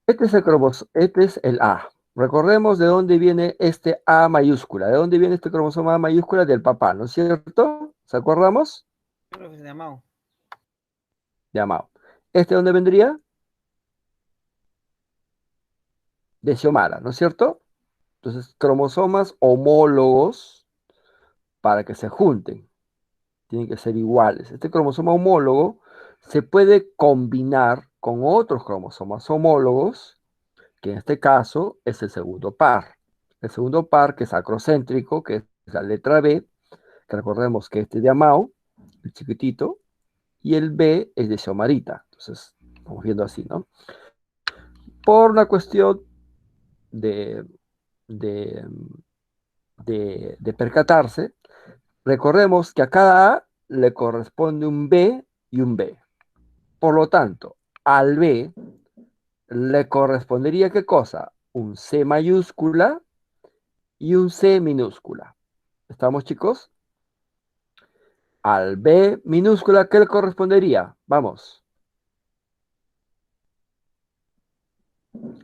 Este es el A. Recordemos de dónde viene este A mayúscula. ¿De dónde viene este cromosoma A mayúscula? Del papá, ¿no es cierto? ¿Se acordamos? Profe, de Amado. De Amado. ¿Este de dónde vendría? De Xiomara, ¿no es cierto? Entonces, cromosomas homólogos para que se junten. Tienen que ser iguales. Este cromosoma homólogo se puede combinar con otros cromosomas homólogos, que en este caso es el segundo par. El segundo par, que es acrocéntrico, que es la letra B, que recordemos que este es de Amao, el chiquitito, y el B es de Xiomarita. Entonces, vamos viendo así, ¿no? Por una cuestión de, de, de percatarse, recordemos que a cada A le corresponde un B y un B. Por lo tanto, al B le correspondería ¿qué cosa? Un C mayúscula y un C minúscula. ¿Estamos, chicos? Al B minúscula, ¿qué le correspondería? Vamos.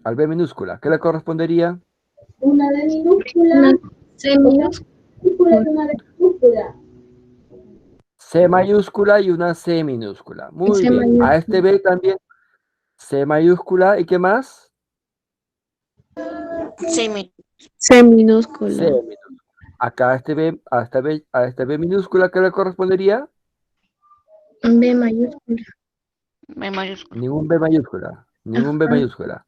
Al B minúscula, ¿qué le correspondería? Una D minúscula, Una C una minúscula. minúscula y una D minúscula. C mayúscula y una C minúscula. Muy C bien. A mayúscula. este B también C mayúscula y ¿qué más? C C minúscula. minúscula. Acá a este B minúscula, ¿qué le correspondería? B mayúscula. Ningún B mayúscula. Ningún B Ajá. mayúscula.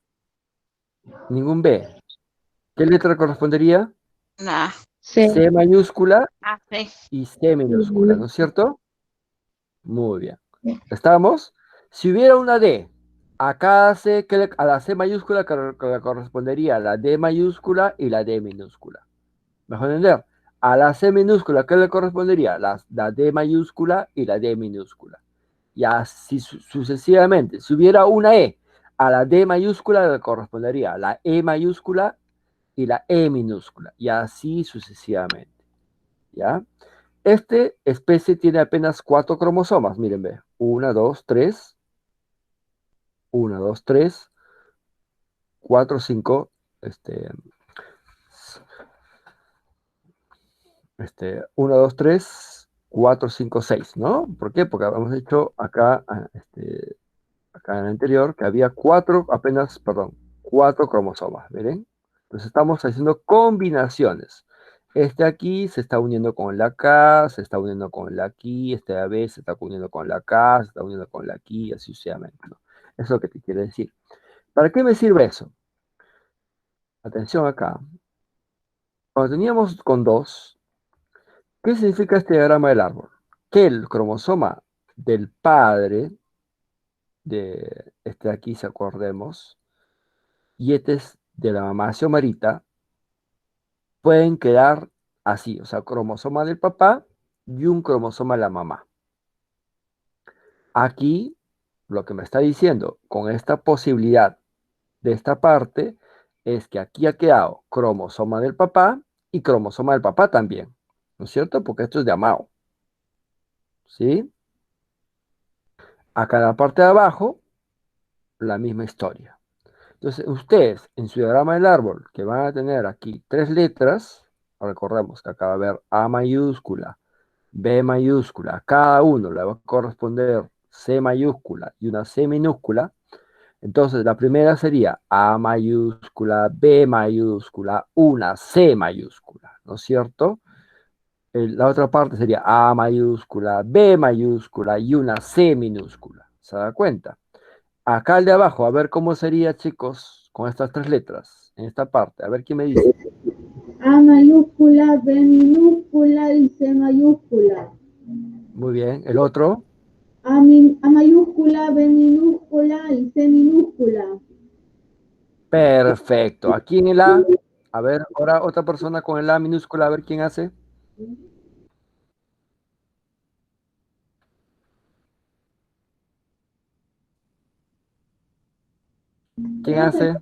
Ningún B. ¿Qué letra correspondería? C. C mayúscula y C minúscula, ¿no es cierto? Muy bien. ¿Estamos? Si hubiera una D, a cada C, a la C mayúscula que le correspondería la D mayúscula y la D minúscula. ¿Mejor entender? A la C minúscula, ¿qué le correspondería? La D mayúscula y la D minúscula. Y así sucesivamente. Si hubiera una E, a la D mayúscula le correspondería la E mayúscula y la E minúscula. Y así sucesivamente. ¿Ya? Este especie tiene apenas 4 cromosomas. Miren, ve. 1, 2, 3. 1, 2, 3. 4, 5. 1, 2, 3, 4, 5, 6, ¿no? ¿Por qué? Porque hemos hecho acá, acá en el anterior, que había 4, apenas, perdón, 4 cromosomas, ¿miren? Entonces estamos haciendo combinaciones. Este aquí se está uniendo con la K, se está uniendo con la aquí, este AB se está uniendo con la K, se está uniendo con la aquí, así sucesivamente, ¿no? Eso es lo que te quiere decir. ¿Para qué me sirve eso? Atención acá. Cuando teníamos con 2, ¿qué significa este diagrama del árbol? Que el cromosoma del padre, de este de aquí, si acordemos, y este es de la mamá Xiomarita, pueden quedar así, o sea, cromosoma del papá y un cromosoma de la mamá. Aquí, lo que me está diciendo con esta posibilidad de esta parte es que aquí ha quedado cromosoma del papá y cromosoma del papá también, ¿no es cierto? Porque esto es de Amao, ¿sí? Acá en la parte de abajo, la misma historia. Entonces, ustedes en su diagrama del árbol, que van a tener aquí 3 letras, recordemos que acá va a haber A mayúscula, B mayúscula, cada uno le va a corresponder C mayúscula y una C minúscula. Entonces, la primera sería A mayúscula, B mayúscula, una C mayúscula, ¿no es cierto? La otra parte sería A mayúscula, B mayúscula y una C minúscula. ¿Se da cuenta? Acá el de abajo, a ver cómo sería, chicos, con estas 3 letras, en esta parte. A ver quién me dice. A mayúscula, B minúscula y C mayúscula. Muy bien. El otro. A mayúscula, B minúscula y C minúscula. Perfecto. Aquí en el A. A ver, ahora otra persona con el A minúscula, a ver quién hace. ¿Quién Profe, hace?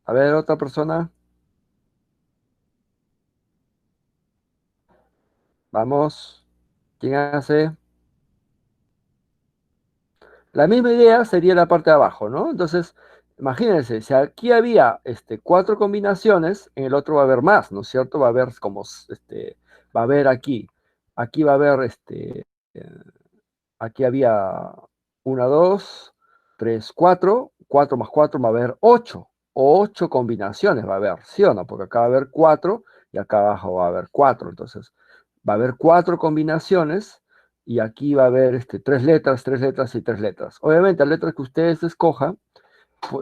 A ver, otra persona. Vamos. ¿Quién hace? La misma idea sería la parte de abajo, ¿no? Entonces, imagínense, si aquí había 4 combinaciones, en el otro va a haber más, ¿no es cierto? Va a haber como, va a haber aquí va a haber, eh, aquí había 1, 2, 3, 4, 4 más 4 va a haber 8, 8 combinaciones va a haber, ¿sí o no? Porque acá va a haber 4 y acá abajo va a haber 4, entonces va a haber 4 combinaciones y aquí va a haber 3 letras y 3 letras. Obviamente, la letra que ustedes escojan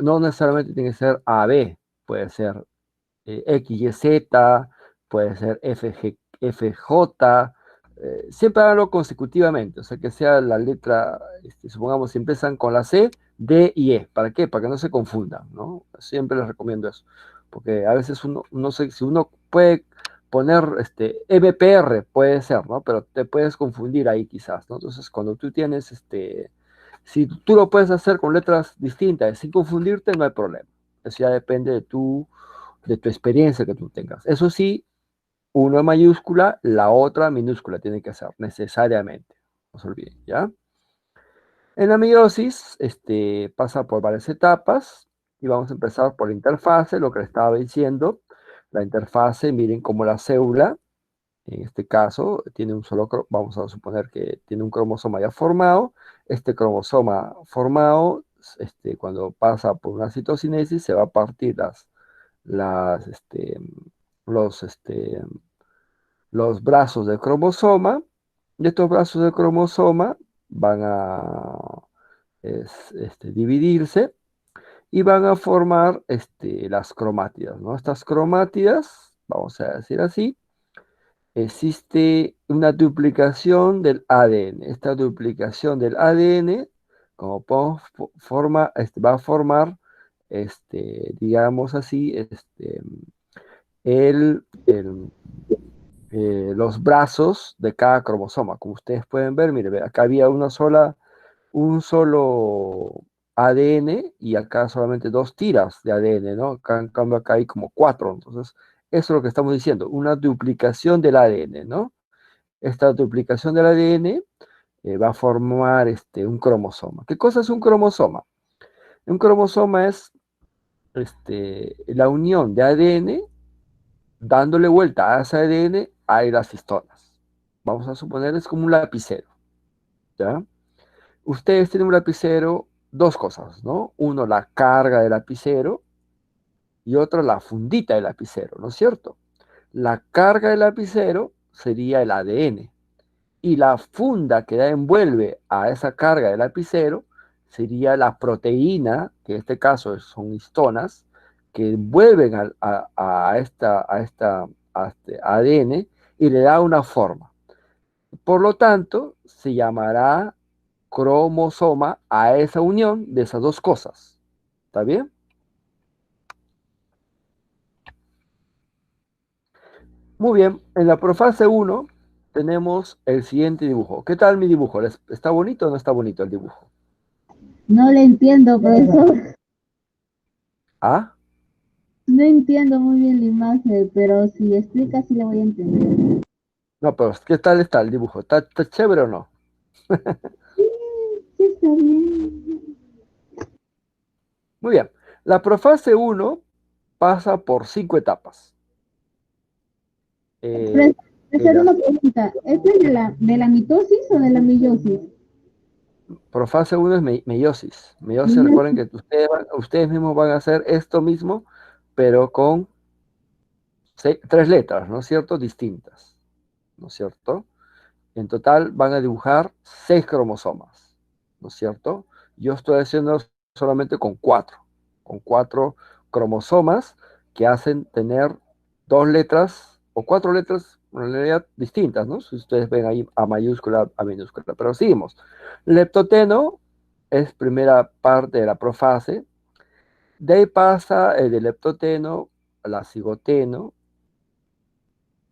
no necesariamente tiene que ser A, B, puede ser X, Y, Z, puede ser F, G, F, J, siempre háganlo consecutivamente, o sea que sea la letra, supongamos si empiezan con la C, D y E, ¿para qué? Para que no se confundan, ¿no? Siempre les recomiendo eso, porque a veces uno, no sé, si uno puede poner MPR, puede ser, ¿no? Pero te puedes confundir ahí quizás, ¿no? Entonces, cuando tú tienes, si tú lo puedes hacer con letras distintas sin confundirte, no hay problema. Eso ya depende de tu experiencia que tú tengas. Eso sí, uno en mayúscula, la otra minúscula tiene que ser necesariamente. No se olviden, ¿ya? En la meiosis, pasa por varias etapas y vamos a empezar por la interfase, lo que les estaba diciendo. La interfase, miren como la célula, en este caso, tiene un solo, vamos a suponer que tiene un cromosoma ya formado. Este cromosoma formado, cuando pasa por una citocinesis, se va a partir las, los, los brazos del cromosoma, y estos brazos del cromosoma van a dividirse y van a formar las cromátidas, ¿no? Estas cromátidas, vamos a decir así, existe una duplicación del ADN. Esta duplicación del ADN, como podemos, va a formar, digamos así, el, los brazos de cada cromosoma. Como ustedes pueden ver, mire, acá había un solo ADN y acá solamente 2 tiras de ADN, ¿no? Acá, en cambio, acá hay como 4. Entonces, eso es lo que estamos diciendo, una duplicación del ADN, ¿no? Esta duplicación del ADN va a formar un cromosoma. ¿Qué cosa es un cromosoma? Un cromosoma es la unión de ADN dándole vuelta a ese ADN hay las histonas. Vamos a suponer es como un lapicero, ¿ya? Ustedes tienen un lapicero, 2 cosas, ¿no? Uno, la carga del lapicero y otra, la fundita del lapicero, ¿no es cierto? La carga del lapicero sería el ADN y la funda que da envuelve a esa carga del lapicero sería la proteína, que en este caso son histonas, que envuelven a este ADN y le da una forma. Por lo tanto, se llamará cromosoma a esa unión de esas 2 cosas. ¿Está bien? Muy bien. En la profase 1 tenemos el siguiente dibujo. ¿Qué tal mi dibujo? ¿Está bonito o no está bonito el dibujo? No le entiendo, profesor. ¿Ah? No entiendo muy bien la imagen, pero si explica sí le voy a entender. No, pero ¿qué tal está el dibujo? ¿Está chévere o no? Sí, sí está bien. Muy bien. La profase 1 pasa por 5 etapas. Profesor, En profesor, la una pregunta. ¿Esto es de la mitosis o de la meiosis? profase 1 es meiosis. Meiosis, recuerden Meiosis. que ustedes mismos van a hacer esto mismo, pero con 3 letras, ¿no es cierto? Distintas, ¿no es cierto? En total van a dibujar 6 cromosomas, ¿no es cierto? Yo estoy haciendo solamente con 4 cromosomas que hacen tener 2 letras o 4 letras en realidad distintas, ¿no? Si ustedes ven ahí a mayúscula, a minúscula, pero seguimos. Leptoteno es primera parte de la profase, de ahí pasa el de leptoteno a la cigoteno,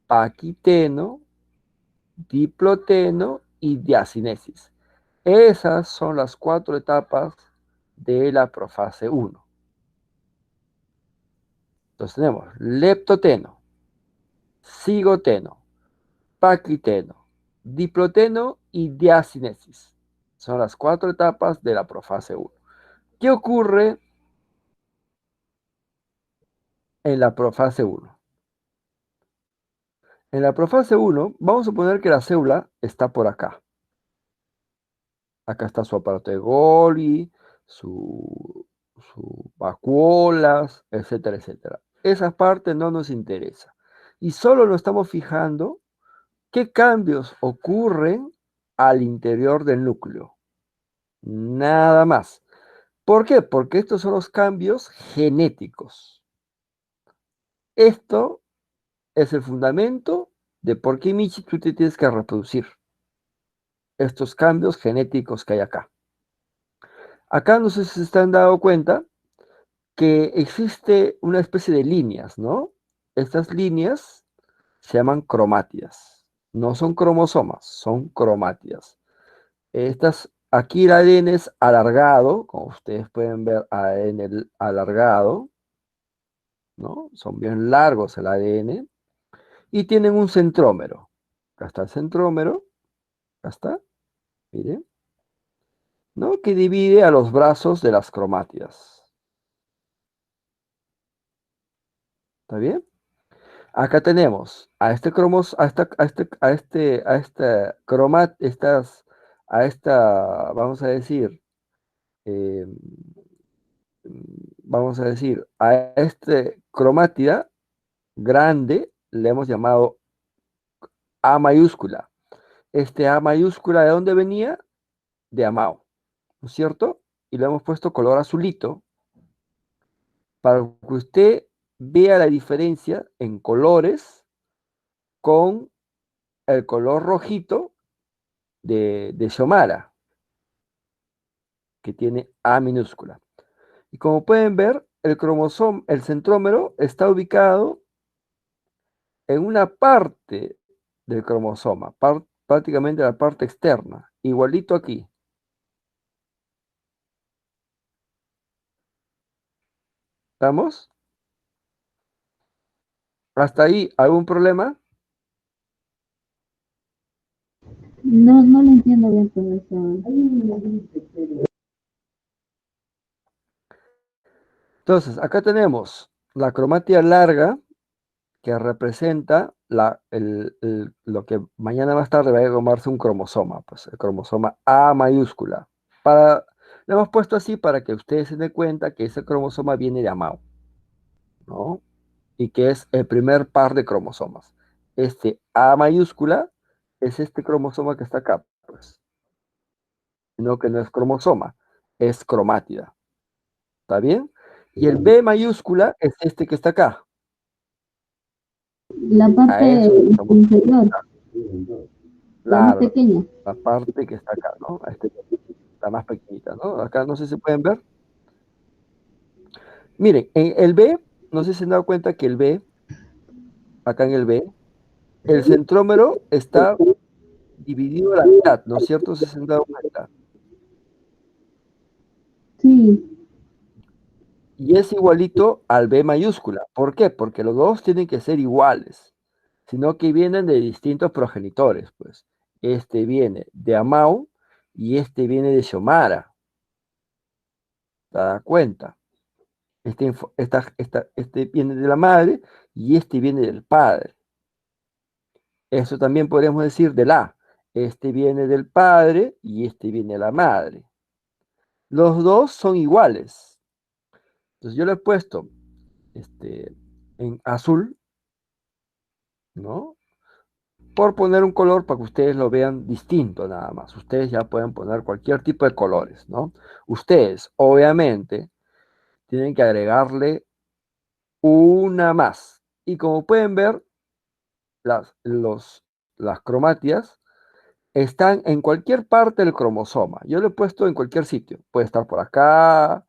paquiteno, diploteno y diacinesis. Esas son las 4 etapas de la profase 1. Entonces tenemos leptoteno, cigoteno, paquiteno, diploteno y diacinesis. Son las 4 etapas de la profase 1. ¿Qué ocurre en la profase 1? En la profase 1, vamos a suponer que la célula está por acá. Acá está su aparato de Golgi, su vacuolas, etcétera, etcétera. Esa parte no nos interesa. Y solo nos estamos fijando qué cambios ocurren al interior del núcleo. Nada más. ¿Por qué? Porque estos son los cambios genéticos. Esto es el fundamento de por qué, Michi, tú te tienes que reproducir. Estos cambios genéticos que hay acá. Acá no sé si se están dando cuenta que existe una especie de líneas, ¿no? Estas líneas se llaman cromátidas. No son cromosomas, son cromátidas. Aquí el ADN es alargado, como ustedes pueden ver ADN alargado, ¿no? Son bien largos el ADN y tienen un centrómero. Acá está el centrómero, acá está, miren, ¿no? Que divide a los brazos de las cromátidas. ¿Está bien? Acá tenemos a este cromos, a vamos a decir, eh, a este cromátida grande le hemos llamado A mayúscula. Este A mayúscula, ¿de dónde venía? De Amao, ¿no es cierto? Y le hemos puesto color azulito para que usted vea la diferencia en colores con el color rojito de Xiomara, que tiene A minúscula. Y como pueden ver, el centrómero está ubicado en una parte del cromosoma, prácticamente la parte externa, igualito aquí. ¿Estamos? ¿Hasta ahí algún problema? No, no lo entiendo bien, profesor. Entonces, acá tenemos la cromática larga, que representa lo que mañana más tarde va a llamarse un cromosoma, pues el cromosoma A mayúscula. Lo hemos puesto así para que ustedes se den cuenta que ese cromosoma viene de Amao, ¿no? Y que es el primer par de cromosomas. Este A mayúscula es este cromosoma que está acá, pues. Sino que no es cromosoma, es cromátida. ¿Está bien? Y el B mayúscula es este que está acá. La A parte eso inferior, la más claro, pequeña. la parte que está acá, ¿no? La más pequeñita, ¿no? Acá no sé si pueden ver. Miren, en el B, no sé si se han dado cuenta que el B, acá en el B, el centrómero está dividido a la mitad, ¿no es cierto? Si se han dado cuenta. Sí, Y es igualito al B mayúscula. ¿Por qué? Porque los dos tienen que ser iguales, sino que vienen de distintos progenitores, pues. Este viene de Amau y este viene de Xiomara. ¿Te das cuenta? Este viene de la madre y este viene del padre. Eso también podríamos decir del A. Este viene del padre y este viene de la madre. Los dos son iguales. Entonces yo le he puesto en azul, ¿no? Por poner un color para que ustedes lo vean distinto nada más. Ustedes ya pueden poner cualquier tipo de colores, ¿no? Ustedes, obviamente, tienen que agregarle una más. Y como pueden ver, las cromátidas están en cualquier parte del cromosoma. Yo lo he puesto en cualquier sitio. Puede estar por acá,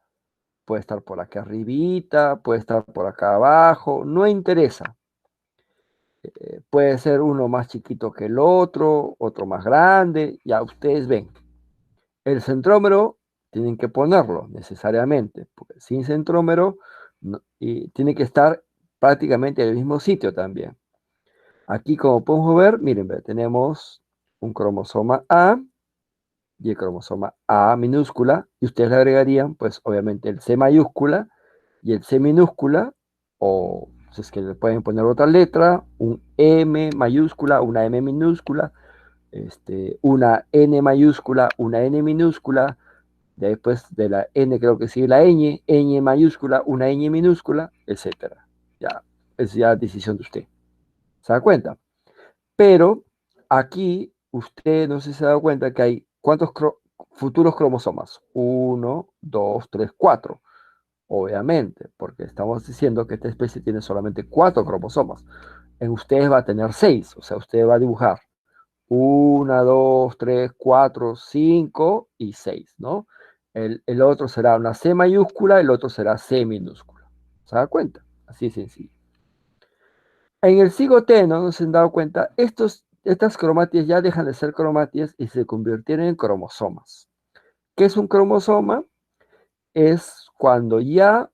puede estar por acá arribita, puede estar por acá abajo, no interesa. Puede ser uno más chiquito que el otro más grande, ya ustedes ven. El centrómero tienen que ponerlo necesariamente, porque sin centrómero y tiene que estar prácticamente en el mismo sitio también. Aquí, como podemos ver, miren, tenemos un cromosoma A y el cromosoma A minúscula, y ustedes le agregarían, pues, obviamente el C mayúscula y el C minúscula, o si es que le pueden poner otra letra, un M mayúscula, una M minúscula, una N mayúscula, una N minúscula, después de la N creo que sigue la Ñ mayúscula, una Ñ minúscula, etcétera. Ya, es ya decisión de usted. ¿Se da cuenta? Pero aquí usted no sé si se ha dado cuenta que hay cuántos futuros cromosomas. Uno, dos, tres, cuatro. Obviamente, porque estamos diciendo que esta especie tiene solamente 4 cromosomas. En ustedes va a tener 6, o sea, usted va a dibujar 1, 2, 3, 4, 5 y 6, ¿no? El otro será una C mayúscula, el otro será C minúscula. ¿Se da cuenta? Así es sencillo. En el cigoteno, no se han dado cuenta, estas cromatías ya dejan de ser cromatías y se convirtieron en cromosomas. ¿Qué es un cromosoma? Es cuando ya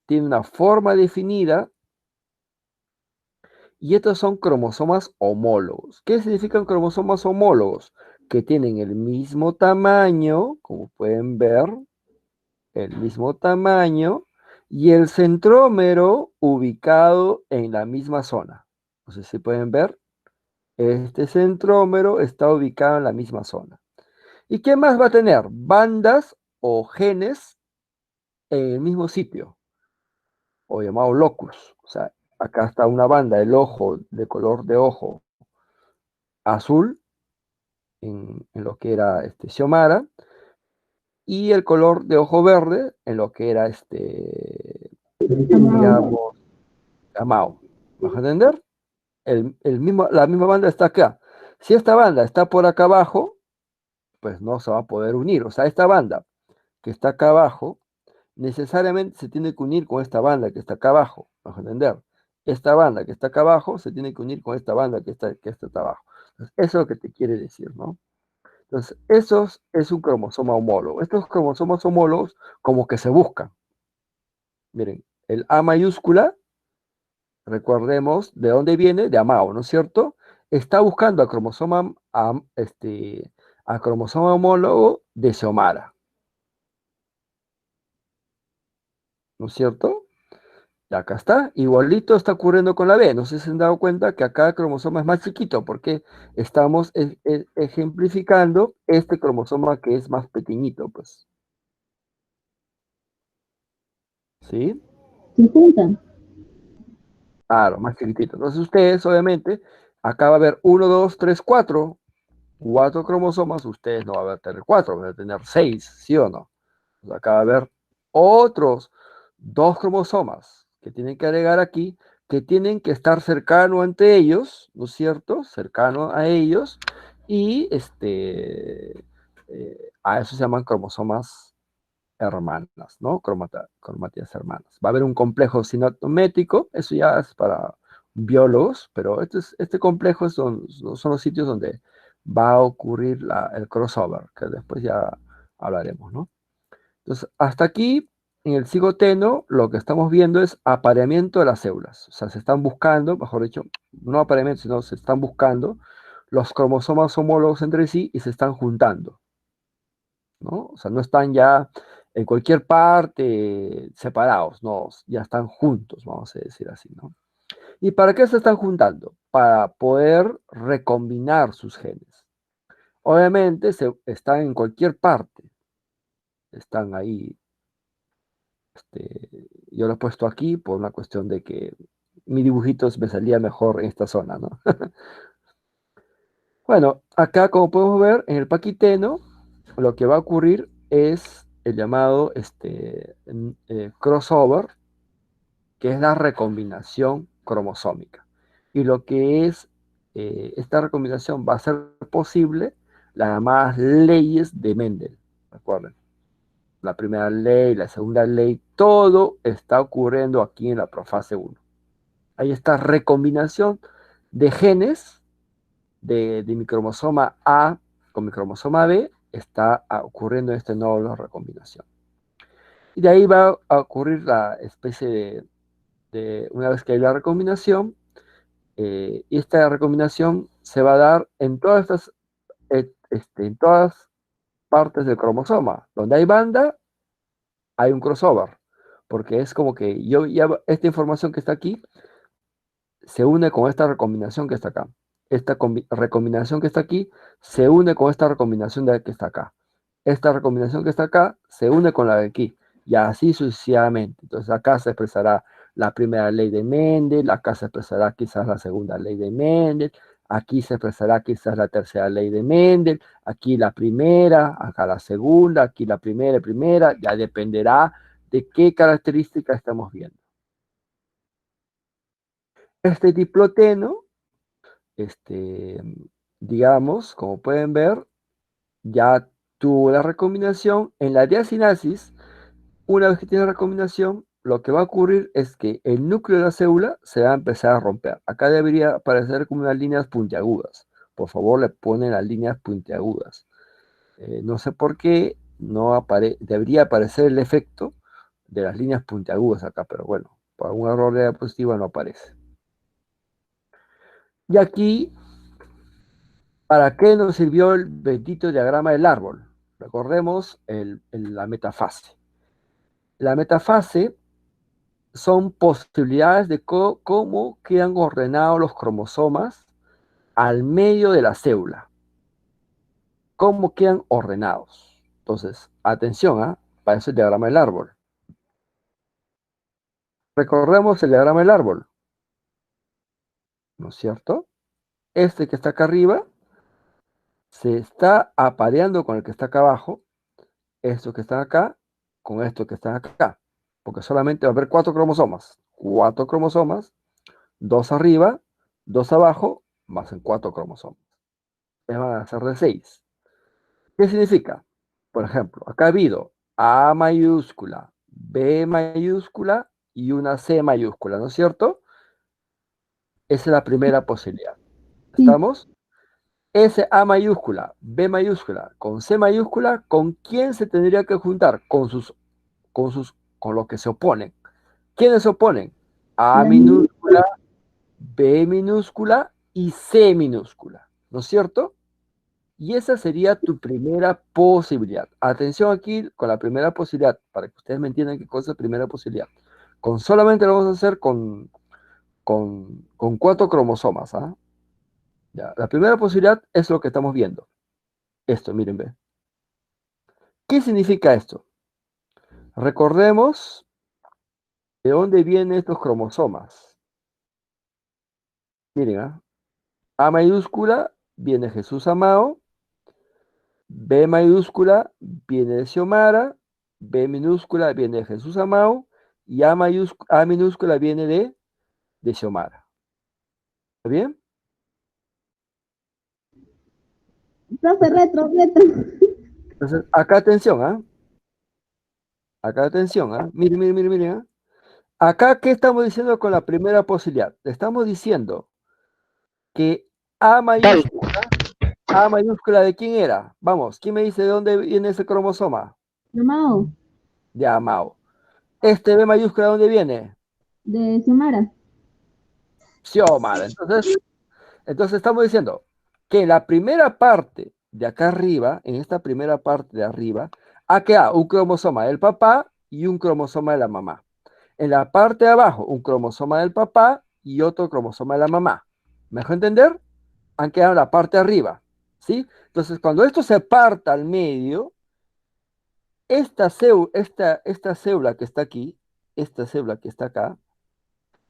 tiene una forma definida y estos son cromosomas homólogos. ¿Qué significan cromosomas homólogos? Que tienen el mismo tamaño, como pueden ver, el mismo tamaño y el centrómero ubicado en la misma zona. No sé si pueden ver, este centrómero está ubicado en la misma zona. ¿Y qué más va a tener? Bandas o genes en el mismo sitio, o llamado locus. O sea, acá está una banda, el ojo, de color de ojo azul, en lo que era Xiomara, y el color de ojo verde en lo que era digamos, Amao. ¿Vas a entender? La misma banda está acá. Si esta banda está por acá abajo, pues no se va a poder unir. O sea, esta banda que está acá abajo, necesariamente se tiene que unir con esta banda que está acá abajo. ¿Vas a entender? Esta banda que está acá abajo se tiene que unir con esta banda que está acá abajo. Entonces, eso es lo que te quiere decir, ¿no? Entonces, eso es un cromosoma homólogo. Estos cromosomas homólogos como que se buscan. Miren, el A mayúscula, recordemos de dónde viene, de Amao, ¿no es cierto? Está buscando a cromosoma homólogo de Xiomara, ¿no es cierto? Y acá está, igualito está ocurriendo con la B. No sé si se han dado cuenta que acá el cromosoma es más chiquito porque estamos ejemplificando este cromosoma que es más pequeñito, pues. ¿Sí? Se juntan. Claro, más chiquitito. Entonces ustedes, obviamente, acá va a haber 1, 2, 3, 4. 4 cromosomas, ustedes no van a tener 4, van a tener 6, ¿sí o no? Pues acá va a haber otros 2 cromosomas que tienen que agregar aquí, que tienen que estar cercano entre ellos, ¿no es cierto? Cercano a ellos, y a eso se llaman cromosomas hermanas, ¿no? Cromatías hermanas. Va a haber un complejo sinotométrico, eso ya es para biólogos, pero este complejo son los sitios donde va a ocurrir el crossover, que después ya hablaremos, ¿no? Entonces, hasta aquí, en el cigoteno, lo que estamos viendo es apareamiento de las células. O sea, se están buscando, mejor dicho, no apareamiento, sino se están buscando los cromosomas homólogos entre sí y se están juntando, ¿no? O sea, no están ya en cualquier parte separados, no, ya están juntos, vamos a decir así, ¿no? ¿Y para qué se están juntando? Para poder recombinar sus genes. Obviamente están en cualquier parte, están ahí. Yo lo he puesto aquí por una cuestión de que mi dibujito me salía mejor en esta zona, ¿no? Bueno, acá como podemos ver en el paquiteno, lo que va a ocurrir es el llamado crossover, que es la recombinación cromosómica. Y lo que es esta recombinación va a ser posible las llamadas leyes de Mendel. Recuerden, la primera ley, la segunda ley, todo está ocurriendo aquí en la profase 1. Hay esta recombinación de genes de mi cromosoma A con mi cromosoma B, está ocurriendo este nodo de recombinación. Y de ahí va a ocurrir la especie una vez que hay la recombinación, y esta recombinación se va a dar en todas estas, en todas partes del cromosoma. Donde hay banda, hay un crossover. Porque es como que esta información que está aquí se une con esta recombinación que está acá. Esta recombinación que está aquí se une con esta recombinación de que está acá. Esta recombinación que está acá se une con la de aquí. Y así sucesivamente. Entonces acá se expresará la primera ley de Mendel, acá se expresará quizás la segunda ley de Mendel, aquí se expresará quizás la tercera ley de Mendel, aquí la primera, acá la segunda, aquí la primera, ya dependerá de qué característica estamos viendo. Este diploteno, digamos, como pueden ver, ya tuvo la recombinación. En la diacinasis, una vez que tiene la recombinación, lo que va a ocurrir es que el núcleo de la célula se va a empezar a romper. Acá debería aparecer como unas líneas puntiagudas. Por favor, le ponen las líneas puntiagudas. No sé por qué no debería aparecer el efecto de las líneas puntiagudas acá, pero bueno, por algún error de diapositiva no aparece. Y aquí, ¿para qué nos sirvió el bendito diagrama del árbol? Recordemos la metafase. La metafase son posibilidades de cómo quedan ordenados los cromosomas al medio de la célula. Cómo quedan ordenados. Entonces, atención, para eso el diagrama del árbol. Recordemos el diagrama del árbol, ¿no es cierto? Este que está acá arriba se está apareando con el que está acá abajo, estos que están acá con estos que están acá, porque solamente va a haber 4 cromosomas, 2 arriba, 2 abajo, más en 4 cromosomas. Van a ser de 6. ¿Qué significa? Por ejemplo, acá ha habido A mayúscula, B mayúscula y una C mayúscula, ¿no es cierto? Esa es la primera posibilidad. ¿Estamos? Ese A mayúscula, B mayúscula, con C mayúscula, ¿con quién se tendría que juntar? Con los que se oponen. ¿Quiénes se oponen? A minúscula, B minúscula y C minúscula, ¿no es cierto? Y esa sería tu primera posibilidad. Atención aquí con la primera posibilidad, para que ustedes me entiendan qué cosa es primera posibilidad. Solamente lo vamos a hacer con 4 cromosomas. Ya, la primera posibilidad es lo que estamos viendo. Esto, miren, ve. ¿Qué significa esto? Recordemos de dónde vienen estos cromosomas. Miren, A mayúscula viene Jesús Amado, B mayúscula viene de Xiomara, B minúscula viene de Jesús Amado y A minúscula viene de Xiomara. ¿Está bien? Profe, retro. Entonces, acá atención, Acá atención, Miren. Acá, ¿qué estamos diciendo con la primera posibilidad? Estamos diciendo que A mayúscula, ¿de quién era? Vamos, ¿quién me dice de dónde viene ese cromosoma? Amado. De Amado. ¿Este B mayúscula de dónde viene? De Xiomara. Xiomara. Entonces estamos diciendo que en la primera parte de acá arriba, en esta primera parte de arriba, ha quedado un cromosoma del papá y un cromosoma de la mamá. En la parte de abajo, un cromosoma del papá y otro cromosoma de la mamá. ¿Me dejó entender? Han quedado en la parte de arriba, ¿sí? Entonces, cuando esto se parta al medio, esta célula que está aquí, esta célula que está acá,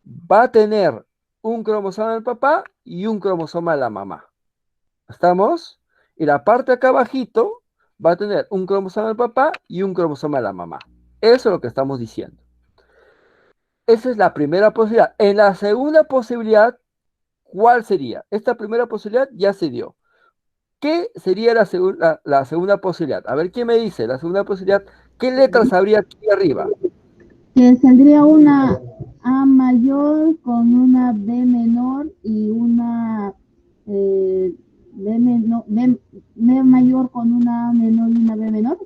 va a tener un cromosoma del papá y un cromosoma de la mamá. ¿Estamos? Y la parte acá abajito va a tener un cromosoma del papá y un cromosoma de la mamá. Eso es lo que estamos diciendo. Esa es la primera posibilidad. En la segunda posibilidad, ¿cuál sería? Esta primera posibilidad ya se dio. ¿Qué sería la segunda posibilidad? A ver, ¿quién me dice la segunda posibilidad? ¿Qué letras habría aquí arriba? Que saldría una A mayor con una B menor y una B mayor con una A menor y una B menor.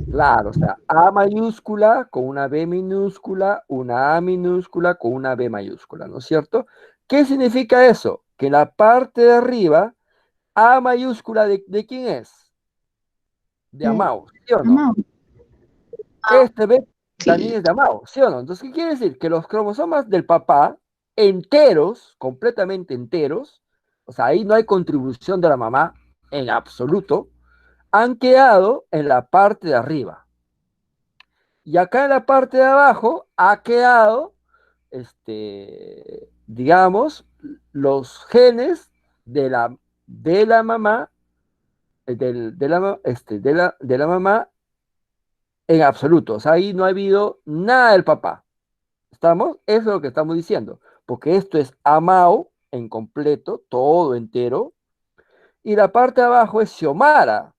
Claro, o sea, A mayúscula con una B minúscula, una A minúscula con una B mayúscula, ¿no es cierto? ¿Qué significa eso? Que la parte de arriba, A mayúscula, ¿de quién es? de Amao, ¿sí o no? Amado. Este B también Sí. es de Amao, ¿sí o no? Entonces, ¿qué quiere decir? Que los cromosomas del papá, enteros, completamente enteros, o sea, ahí no hay contribución de la mamá en absoluto, han quedado en la parte de arriba. Y acá en la parte de abajo ha quedado, digamos, los genes de la mamá, de la mamá en absoluto. O sea, ahí no ha habido nada del papá. ¿Estamos? Eso es lo que estamos diciendo. Porque esto es Amao en completo, todo entero. Y la parte de abajo es Xiomara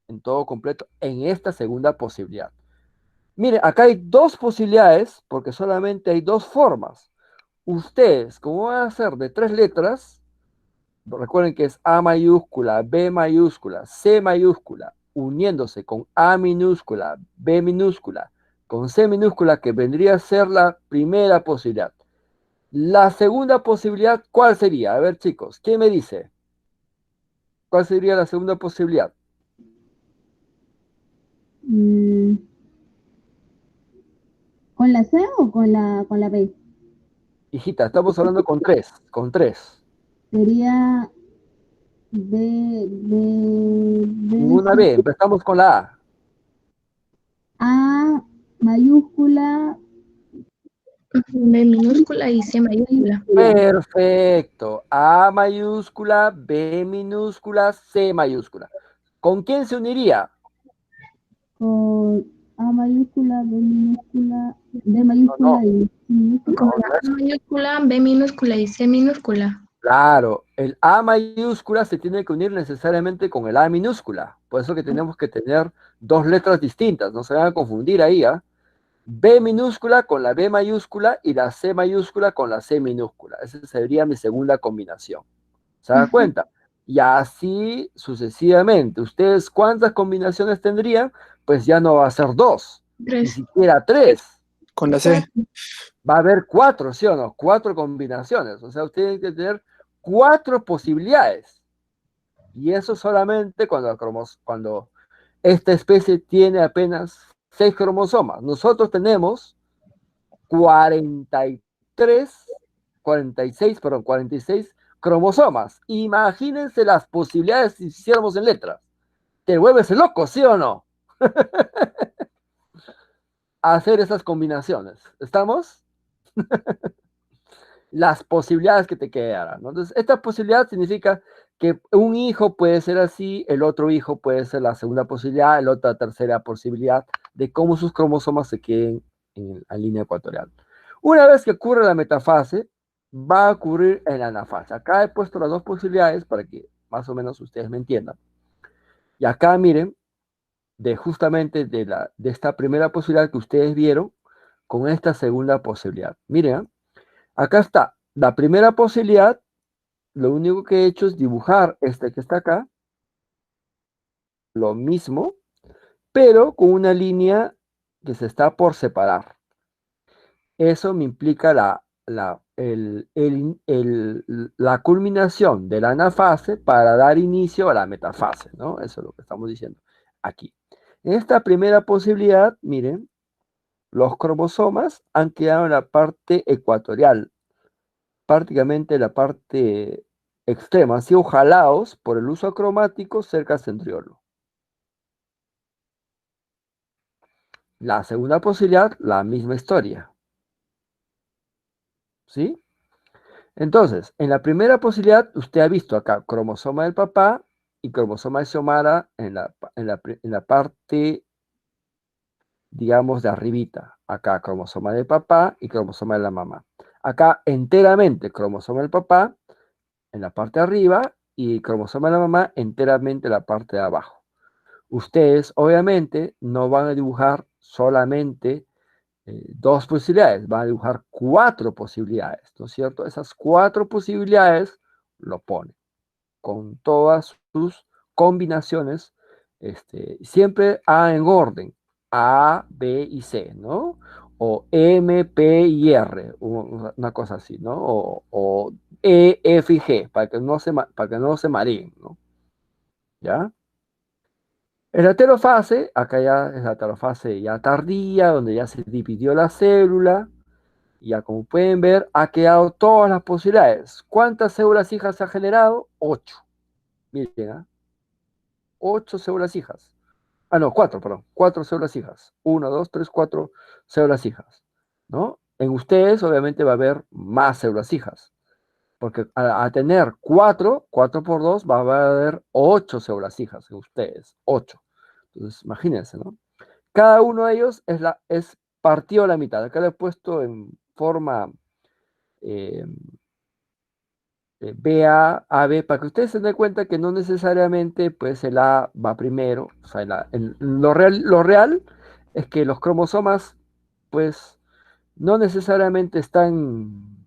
en todo completo en esta segunda posibilidad. Mire, acá hay dos posibilidades porque solamente hay dos formas. Ustedes, como van a ser de tres letras, recuerden que es A mayúscula, B mayúscula, C mayúscula, uniéndose con A minúscula, B minúscula, con C minúscula, que vendría a ser la primera posibilidad. La segunda posibilidad, ¿cuál sería? A ver, chicos, ¿quién me dice? ¿Cuál sería la segunda posibilidad? Mm, ¿Con la C o con la B? Hijita, estamos hablando con tres, con tres. Sería B, Ninguna B, empezamos con la A. A mayúscula, B minúscula y C mayúscula. Perfecto. A mayúscula, B minúscula, C mayúscula. ¿Con quién se uniría? con A mayúscula, B minúscula, D No, mayúscula no, y C minúscula. Con no, la no es. A mayúscula, B minúscula y C minúscula. Claro, el A mayúscula se tiene que unir necesariamente con el A minúscula. Por eso que tenemos que tener dos letras distintas. No se van a confundir ahí, ¿ah? B minúscula con la B mayúscula y la C mayúscula con la C minúscula. Esa sería mi segunda combinación. ¿Se da cuenta? Y así sucesivamente. ¿Ustedes cuántas combinaciones tendrían? Pues ya no va a ser dos, ni 3. siquiera tres. Con la C. Va a haber cuatro, ¿sí o no? Cuatro combinaciones. O sea, ustedes tienen que tener cuatro posibilidades. Y eso solamente cuando esta especie tiene apenas 6 cromosomas. Nosotros tenemos 43, 46, perdón, 46 cromosomas. Imagínense las posibilidades si hiciéramos en letras. Te vuelves loco, ¿sí o no? Hacer esas combinaciones. ¿Estamos? Las posibilidades que te quedaran, ¿no? Entonces, esta posibilidad significa que un hijo puede ser así, el otro hijo puede ser la segunda posibilidad, el otra tercera posibilidad de cómo sus cromosomas se queden en la línea ecuatorial. Una vez que ocurre la metafase, va a ocurrir en la anafase. Acá he puesto las dos posibilidades para que más o menos ustedes me entiendan. Y acá miren, justamente de esta primera posibilidad que ustedes vieron, con esta segunda posibilidad. Miren, ¿eh? Acá está la primera posibilidad. Lo único que he hecho es dibujar este que está acá, lo mismo, pero con una línea que se está por separar. Eso me implica la culminación de la anafase para dar inicio a la metafase, ¿no? Eso es lo que estamos diciendo aquí. En esta primera posibilidad, miren, los cromosomas han quedado en la parte ecuatorial, prácticamente la parte extrema, han sido jalados por el uso acromático cerca del centriolo. La segunda posibilidad, la misma historia. ¿Sí? Entonces, en la primera posibilidad, usted ha visto acá cromosoma del papá y cromosoma de Xiomara en la parte, digamos, de arribita. Acá cromosoma del papá y cromosoma de la mamá. Acá enteramente cromosoma del papá en la parte de arriba y cromosoma de la mamá enteramente en la parte de abajo. Ustedes, obviamente, no van a dibujar solamente dos posibilidades, van a dibujar cuatro posibilidades, ¿no es cierto? Esas cuatro posibilidades lo ponen con todas sus combinaciones, siempre A en orden, A, B y C, ¿no? O M, P y R, una cosa así, ¿no? O E, F y G, para que no se mareen, ¿no? ¿Ya? En la telofase, acá ya es la telofase ya tardía, donde ya se dividió la célula, y ya como pueden ver, ha quedado todas las posibilidades. ¿Cuántas células hijas se ha generado? 8. Miren, ¿ah? 8 células hijas. Ah, no, 4, perdón. 4 células hijas. 1, 2, 3, 4 células hijas. ¿No? En ustedes, obviamente, va a haber más células hijas. Porque a tener 4, 4 por 2, va a haber 8 células hijas en ustedes. 8. Entonces, imagínense, ¿no? Cada uno de ellos es partido a la mitad. Acá lo he puesto en forma eh, BA, AB, para que ustedes se den cuenta que no necesariamente pues el A va primero. O sea, lo real es que los cromosomas pues no necesariamente están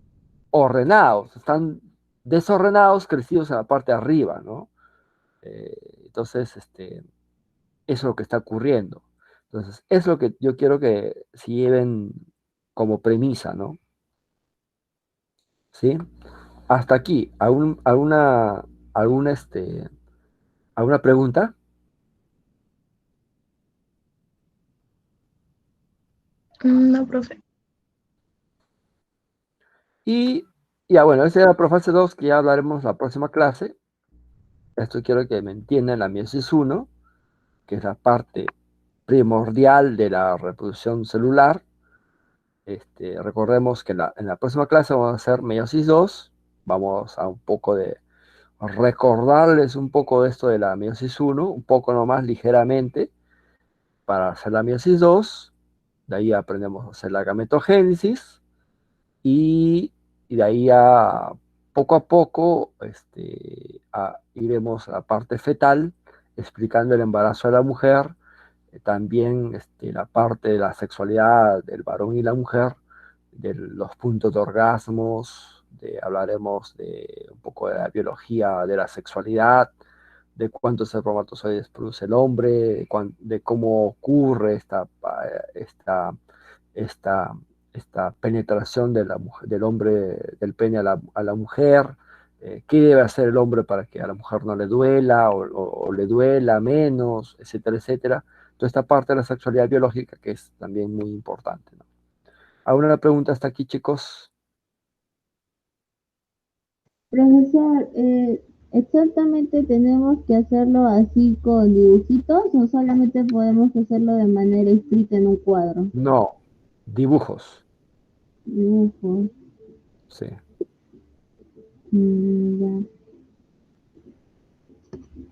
ordenados, están desordenados, crecidos en la parte de arriba, ¿no? Entonces, eso es lo que está ocurriendo. Entonces, es lo que yo quiero que se lleven como premisa, ¿no? ¿Sí? Hasta aquí, alguna, ¿alguna pregunta? No, profe. Y ya bueno, esa era la Profase 2 que ya hablaremos la próxima clase. Esto quiero que me entiendan la meiosis 1, que es la parte primordial de la reproducción celular. Recordemos que en la próxima clase vamos a hacer meiosis 2. Vamos a un poco de recordarles un poco de esto de la meiosis 1, un poco nomás ligeramente, para hacer la meiosis 2. De ahí aprendemos a hacer la gametogénesis y, de ahí poco a poco iremos a la parte fetal, explicando el embarazo de la mujer, también la parte de la sexualidad del varón y la mujer, de los puntos de orgasmos, hablaremos de un poco de la biología de la sexualidad, de cuántos espermatozoides produce el hombre, de cómo ocurre esta, esta penetración de del hombre, del pene a la mujer, qué debe hacer el hombre para que a la mujer no le duela o le duela menos, etcétera, etcétera. Toda esta parte de la sexualidad biológica que es también muy importante, ¿no? ¿Alguna pregunta hasta aquí, chicos? Profesor, ¿exactamente tenemos que hacerlo así con dibujitos o solamente podemos hacerlo de manera escrita en un cuadro? No, dibujos, Dibujos. sí. Ya.